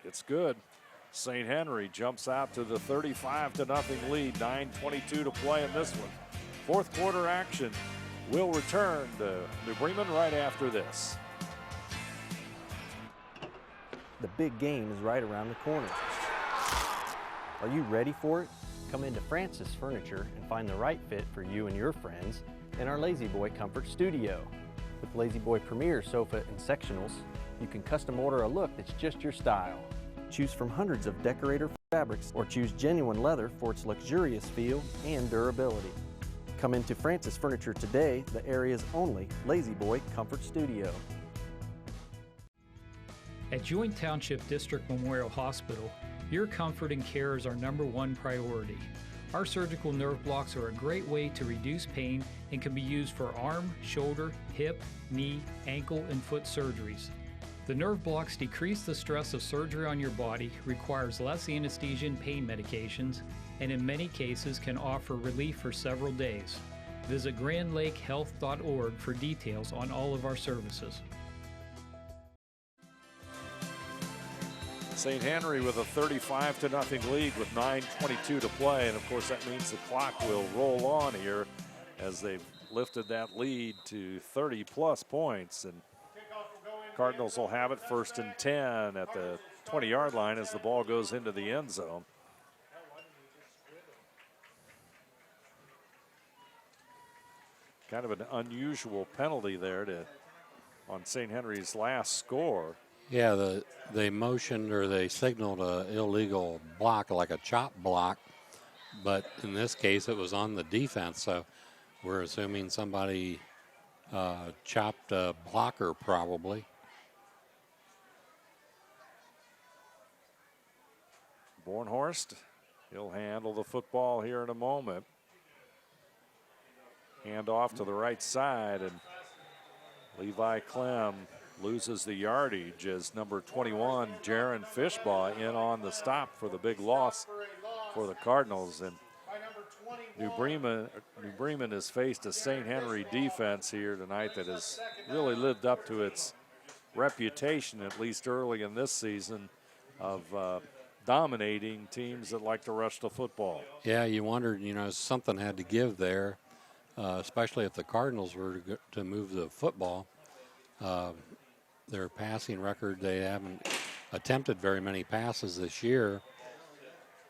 It's good. St. Henry jumps out to the 35-0 lead. 9:22 to play in this one. Fourth quarter action will return to New Bremen right after this. The big game is right around the corner. Are you ready for it? Come into Francis Furniture and find the right fit for you and your friends in our Lazy Boy Comfort Studio. With Lazy Boy Premier sofa and sectionals, you can custom order a look that's just your style. Choose from hundreds of decorator fabrics or choose genuine leather for its luxurious feel and durability. Come into Francis Furniture today, the area's only Lazy Boy Comfort Studio. At Joint Township District Memorial Hospital, your comfort and care is our #1 priority. Our surgical nerve blocks are a great way to reduce pain and can be used for arm, shoulder, hip, knee, ankle, and foot surgeries. The nerve blocks decrease the stress of surgery on your body, requires less anesthesia and pain medications, and in many cases can offer relief for several days. Visit grandlakehealth.org for details on all of our services. St. Henry with a 35-0 lead with 9:22 to play. And of course that means the clock will roll on here as they've lifted that lead to 30+ points. And Cardinals will have it 1st and 10 at the 20-yard line as the ball goes into the end zone. Kind of an unusual penalty there to on St. Henry's last score. Yeah, they motioned or they signaled an illegal block, like a chop block, but in this case it was on the defense, so we're assuming somebody chopped a blocker probably. Bornhorst, he'll handle the football here in a moment. Hand off to the right side, and Levi Clem loses the yardage as number 21, Jaron Fishbaugh, in on the stop for the big loss for the Cardinals. And New Bremen has faced a St. Henry defense here tonight that has really lived up to its reputation, at least early in this season, of dominating teams that like to rush the football. Yeah, you wondered, something had to give there, especially if the Cardinals were to move the football. Their passing record, they haven't attempted very many passes this year,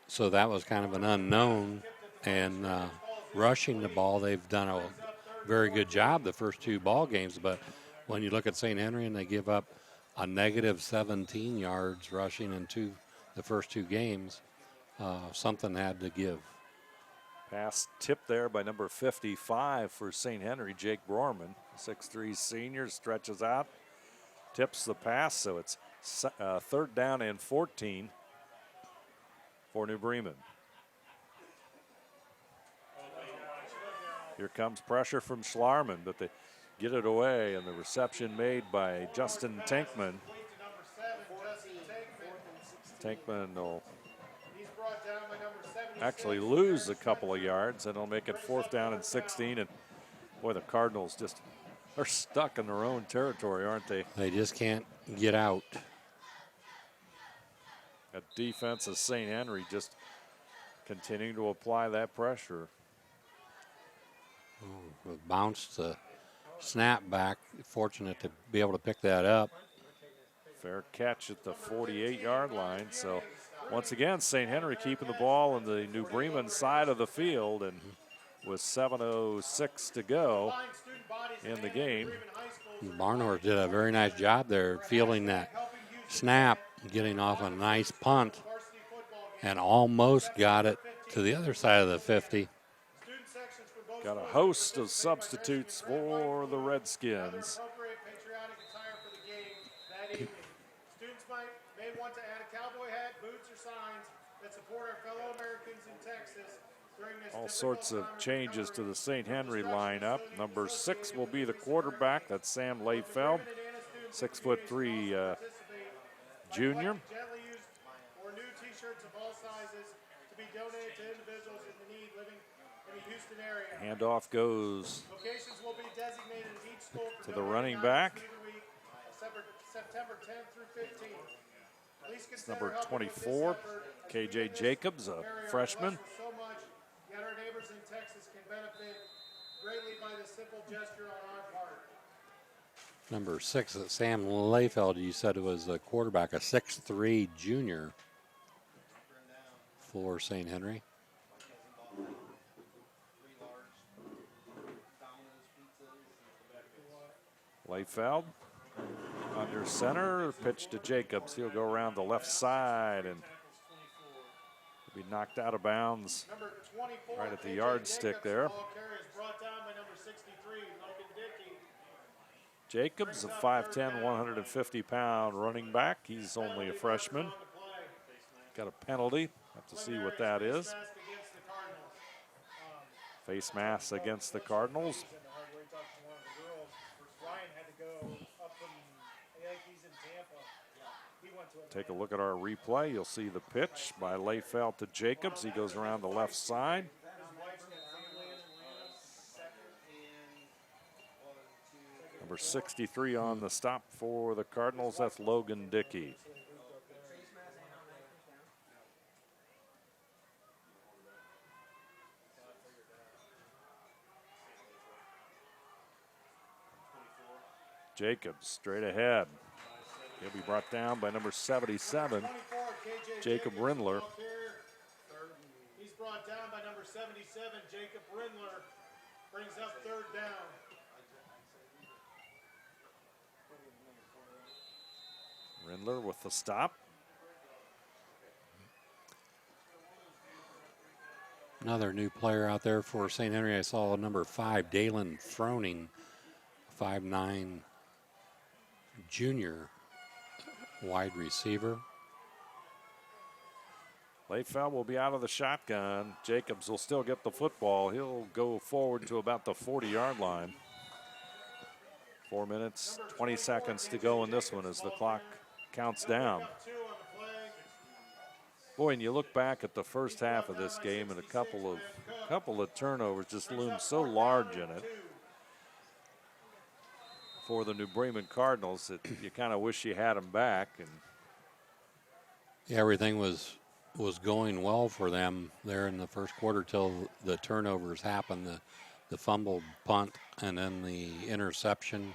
so that was kind of an unknown. And rushing the ball, they've done a very good job the first two ball games, but when you look at St. Henry and they give up a negative 17 yards rushing in the first two games, something had to give. Pass tipped there by number 55 for St. Henry, Jake Brorman. 6'3" senior, stretches out, tips the pass, so it's 3rd down and 14 for New Bremen. Here comes pressure from Schlarman, but they get it away, and the reception made by Justin Tankman. Tankman will actually lose a couple of yards, and it'll make it 4th down and 16. And boy, the Cardinals just are stuck in their own territory, aren't they? They just can't get out. That defense of St. Henry just continuing to apply that pressure. Bounced the snap back. Fortunate to be able to pick that up. Fair catch at the 48-yard line. So once again, St. Henry keeping the ball on the New Bremen side of the field, and with 7:06 to go in the game. Barnhorst did a very nice job there fielding that snap, getting off a nice punt, and almost got it to the other side of the 50. Got a host of substitutes for the Redskins. Students may want to add a cowboy hat, boots, or signs that support our fellow Americans in Texas during this. All sorts of changes to the St. Henry lineup. Number 6 will be the quarterback. That's Sam Layfeld, 6'3" junior. Gently used or new T-shirts of all sizes to be donated to individuals in the need living in the Houston area. Handoff goes Locations will be designated at each school to the running back. September 10th through 15th. It's number 24, KJ Jacobs, a freshman. So much, yet our neighbors in Texas can benefit greatly by this simple gesture on our part. Number 6, Sam Layfeld, you said it was the quarterback, a 6'3" junior for St. Henry. Layfeld under center, pitch to Jacobs. He'll go around the left side and be knocked out of bounds right at the yardstick there. Jacobs, a 5'10", 150-pound running back. He's only a freshman. Got a penalty. Have to see what that is. Face mask against the Cardinals. Take a look at our replay. You'll see the pitch by Layfeld to Jacobs. He goes around the left side. Number 63 on the stop for the Cardinals. That's Logan Dickey. Jacobs straight ahead. He'll be brought down by number 77, Jacob Rindler. He's brought down by number 77, Jacob Rindler. Brings up 3rd down. Rindler with the stop. Another new player out there for St. Henry. I saw number 5, Dalen Bruning, 5'9" junior wide receiver. Layfeld will be out of the shotgun. Jacobs will still get the football. He'll go forward to about the 40-yard line. 4 minutes, 20 seconds to go in this one as the clock counts down. Boy, and you look back at the first half of this game, and a couple of turnovers just loomed so large in it for the New Bremen Cardinals that you kind of wish you had them back. And yeah, everything was going well for them there in the first quarter till the turnovers happened, the fumble, punt, and then the interception.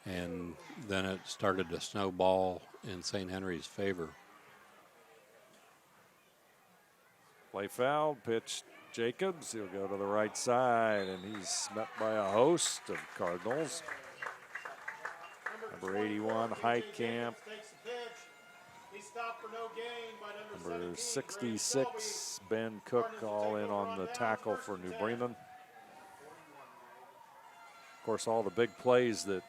And then it started to snowball in St. Henry's favor. Play foul, pitch Jacobs. He'll go to the right side, and he's met by a host of Cardinals. Number 81, Heitkamp. Number 66, Ben Cook, all in on the tackle for New Bremen. Of course, all the big plays that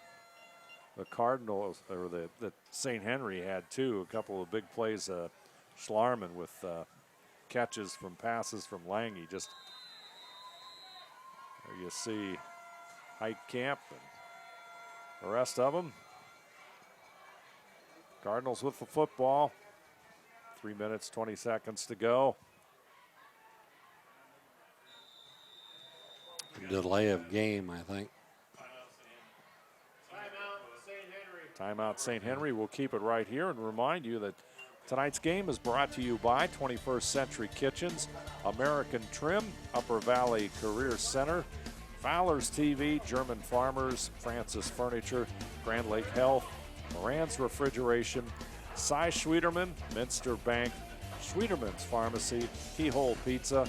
the Cardinals, or that St. Henry had too. A couple of big plays, Schlarman with catches from passes from Lange. Just there you see Heitkamp and the rest of them. Cardinals with the football. 3 minutes, 20 seconds to go. Delay of game, I think. Timeout St. Henry. We'll keep it right here and remind you that tonight's game is brought to you by 21st Century Kitchens, American Trim, Upper Valley Career Center, Fowler's TV, German Farmers, Francis Furniture, Grand Lake Health, Moran's Refrigeration, Cy Schwieterman, Minster Bank, Schwieterman's Pharmacy, Keyhole Pizza,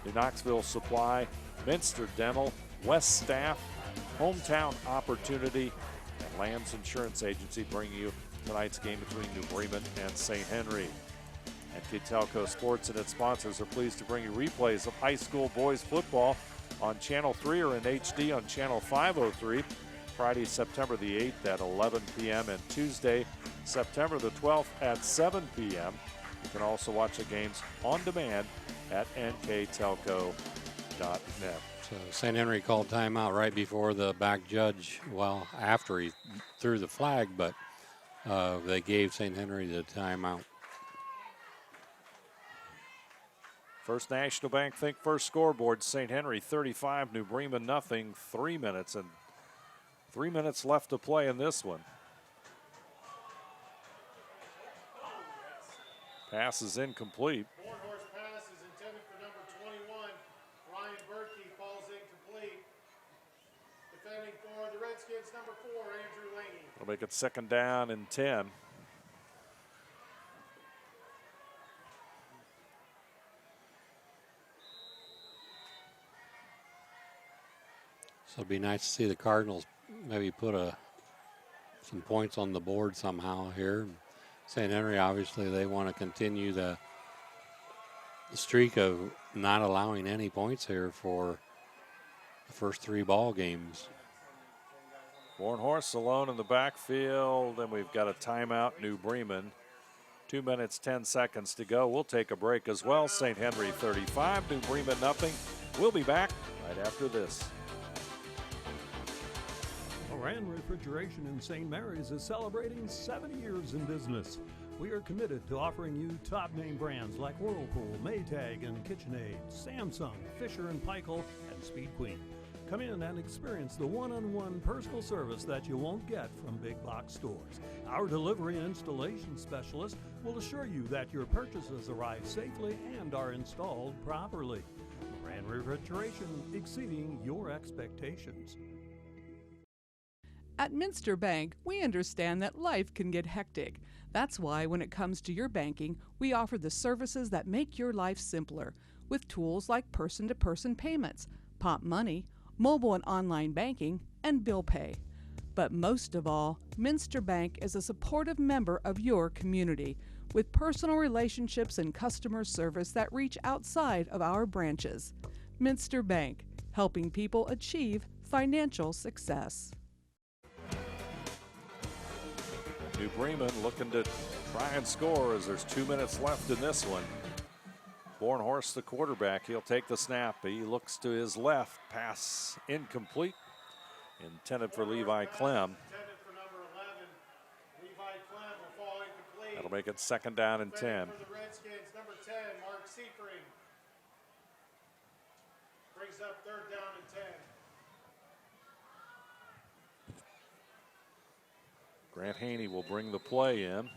New Knoxville Supply, Minster Dental, West Staff, Hometown Opportunity, and Lamb's Insurance Agency bringing you tonight's game between New Bremen and St. Henry. NKTelco Sports and its sponsors are pleased to bring you replays of high school boys football on Channel 3 or in HD on Channel 503. Friday, September the 8th at 11 p.m. and Tuesday, September the 12th at 7 p.m. You can also watch the games on demand at nktelco.net. So St. Henry called timeout right before the back judge, well, after he threw the flag, but they gave St. Henry the timeout. First National Bank Think First scoreboard, St. Henry 35, New Bremen nothing, 3 minutes, and 3 minutes left to play in this one. Pass is incomplete. Horse pass is intended for number 21. Ryan Berkey falls incomplete. Defending for the Redskins, number 4, Andrew Lange. It'll make it second down and 10. So it'd be nice to see the Cardinals maybe put some points on the board somehow here. St. Henry, obviously, they want to continue the streak of not allowing any points here for the first 3 ball games. Bornhorst alone in the backfield, and we've got a timeout, New Bremen. 2 minutes, 10 seconds to go. We'll take a break as well. St. Henry 35, New Bremen nothing. We'll be back right after this. Moran Refrigeration in St. Mary's is celebrating 70 years in business. We are committed to offering you top name brands like Whirlpool, Maytag, and KitchenAid, Samsung, Fisher & Paykel, and Speed Queen. Come in and experience the one-on-one personal service that you won't get from big box stores. Our delivery and installation specialist will assure you that your purchases arrive safely and are installed properly. Moran Refrigeration, exceeding your expectations. At Minster Bank, we understand that life can get hectic. That's why when it comes to your banking, we offer the services that make your life simpler with tools like person-to-person payments, Pop Money, mobile and online banking, and bill pay. But most of all, Minster Bank is a supportive member of your community with personal relationships and customer service that reach outside of our branches. Minster Bank, helping people achieve financial success. New Bremen looking to try and score as there's 2 minutes left in this one. Bornhorst, the quarterback, he'll take the snap. He looks to his left, pass incomplete. Intended for Levi Clem. That'll make it 2nd down and 10. For the Redskins, number 10, Mark Seifring. Brings up 3rd down and 10. Grant Haney will bring the play in.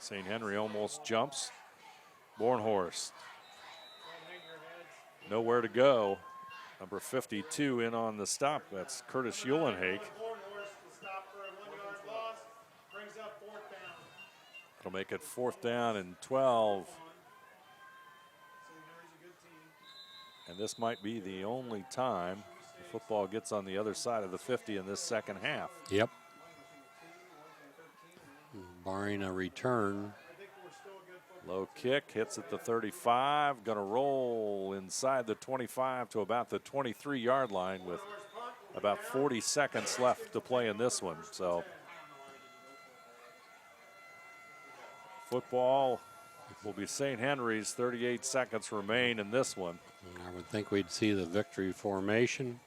St. Henry almost jumps. Bornhorst. Nowhere to go. Number 52 in on the stop. That's Curtis Uhlenhake. That'll make it 4th down and 12. And this might be the only time the football gets on the other side of the 50 in this second half. Yep. Barring a return. Low kick, hits at the 35, gonna roll inside the 25 to about the 23-yard line with about 40 seconds left to play in this one. So football will be St. Henry's. 38 seconds remain in this one. I would think we'd see the victory formation.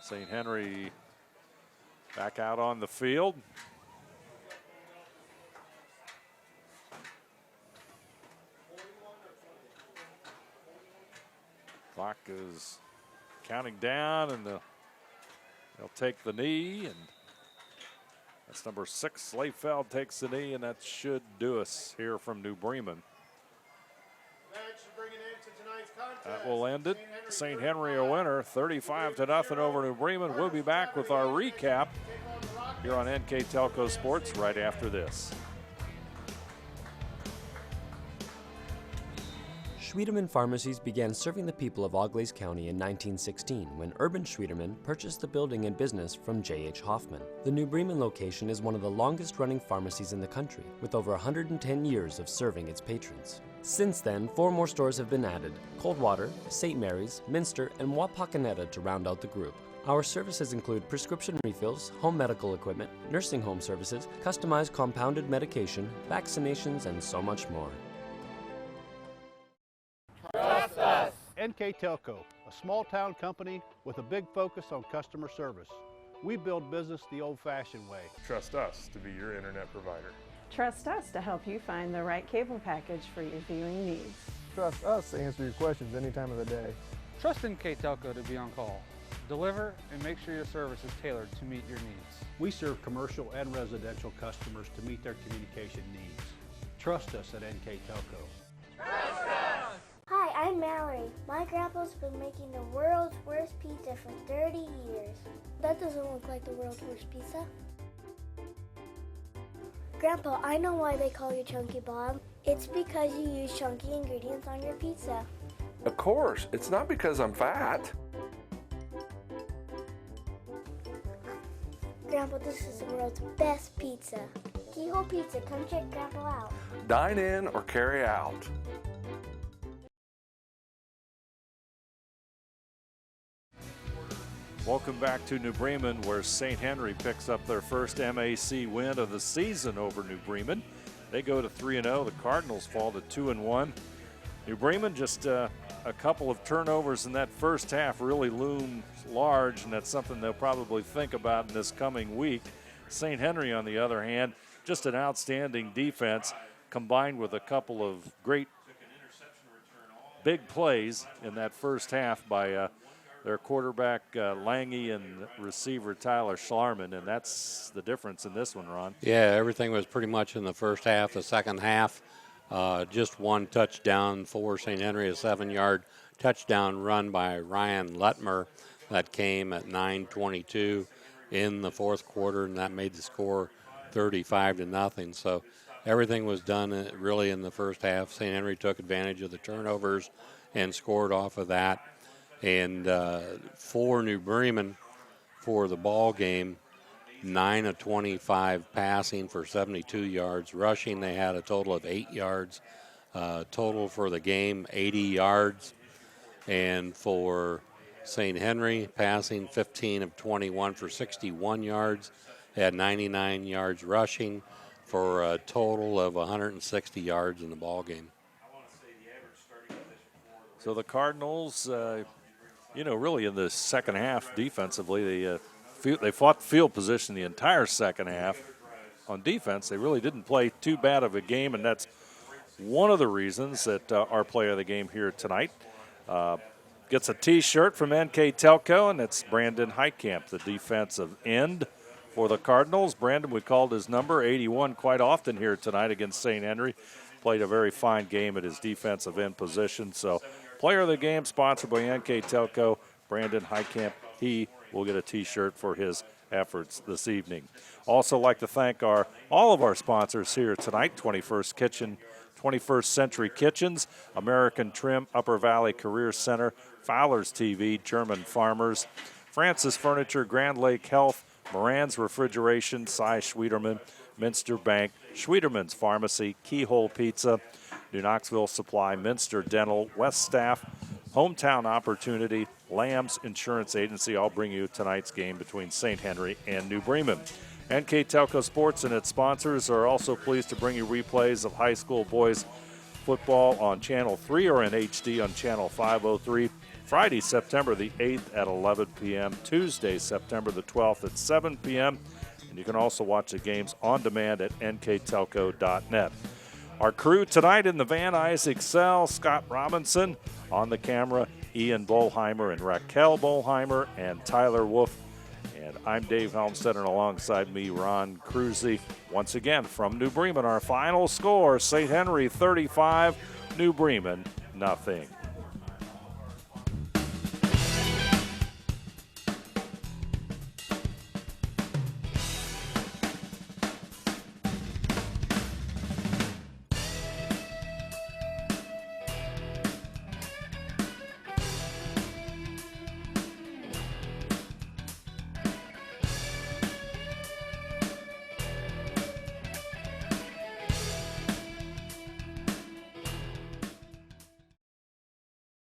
St. Henry back out on the field. Clock is counting down, and they'll take the knee, and that's number 6. Slayfeld takes the knee, and that should do us here from New Bremen. That will end it. St. Henry a winner, 35-0 over New Bremen. We'll be back with our recap here on NKTelco Sports right after this. Schwiedemann Pharmacies began serving the people of Auglaize County in 1916 when Urban Schwiedemann purchased the building and business from J.H. Hoffman. The New Bremen location is one of the longest-running pharmacies in the country, with over 110 years of serving its patrons. Since then, 4 more stores have been added: Coldwater, St. Mary's, Minster, and Wapakoneta to round out the group. Our services include prescription refills, home medical equipment, nursing home services, customized compounded medication, vaccinations, and so much more. Trust us! NKTelco, a small-town company with a big focus on customer service. We build business the old-fashioned way. Trust us to be your internet provider. Trust us to help you find the right cable package for your viewing needs. Trust us to answer your questions any time of the day. Trust NKTelco to be on call. Deliver and make sure your service is tailored to meet your needs. We serve commercial and residential customers to meet their communication needs. Trust us at NKTelco. Trust us! Hi, I'm Mallory. My grandpa's been making the world's worst pizza for 30 years. That doesn't look like the world's worst pizza. Grandpa, I know why they call you Chunky Bob. It's because you use chunky ingredients on your pizza. Of course, it's not because I'm fat. Grandpa, this is the world's best pizza. Keyhole Pizza, come check Grandpa out. Dine in or carry out. Welcome back to New Bremen, where St. Henry picks up their first MAC win of the season over New Bremen. They go to 3-0. The Cardinals fall to 2-1. New Bremen, just a couple of turnovers in that first half really loomed large, and that's something they'll probably think about in this coming week. St. Henry, on the other hand, just an outstanding defense combined with a couple of great big plays in that first half by their quarterback Lange and receiver Tyler Schlarman, and that's the difference in this one, Ron. Yeah, everything was pretty much in the first half. The second half, just one touchdown for St. Henry, a 7-yard touchdown run by Ryan Lutmer that came at 9:22 in the fourth quarter, and that made the score 35-0. So everything was done really in the first half. St. Henry took advantage of the turnovers and scored off of that. And for New Bremen, for the ball game, 9 of 25 passing for 72 yards. Rushing, they had a total of 8 yards. Total for the game, 80 yards. And for St. Henry, passing 15 of 21 for 61 yards. They had 99 yards rushing for a total of 160 yards in the ball game. So the Cardinals, really in the second half defensively, they fought field position the entire second half. On defense, they really didn't play too bad of a game, and that's one of the reasons that our player of the game here tonight gets a T-shirt from NKTelco, and it's Brandon Heitkamp, the defensive end for the Cardinals. Brandon, we called his number 81 quite often here tonight against St. Henry. Played a very fine game at his defensive end position. So player of the game sponsored by NKTelco, Brandon Heitkamp. He will get a T-shirt for his efforts this evening. Also like to thank all of our sponsors here tonight, 21st Century Kitchens, American Trim, Upper Valley Career Center, Fowler's TV, German Farmers, Francis Furniture, Grand Lake Health, Moran's Refrigeration, Cy Schwieterman, Minster Bank, Schwieterman's Pharmacy, Keyhole Pizza, New Knoxville Supply, Minster Dental, West Staff, Hometown Opportunity, Lamb's Insurance Agency. I'll bring you tonight's game between St. Henry and New Bremen. NKTelco Sports and its sponsors are also pleased to bring you replays of high school boys football on Channel 3 or in HD on Channel 503. Friday, September the 8th at 11 p.m. Tuesday, September the 12th at 7 p.m. And you can also watch the games on demand at nktelco.net. Our crew tonight in the van, Isaac Sell, Scott Robinson. On the camera, Ian Bolheimer and Raquel Bolheimer and Tyler Wolf. And I'm Dave Helmstead, and alongside me, Ron Cruzy. Once again, from New Bremen, our final score, St. Henry 35, New Bremen 0.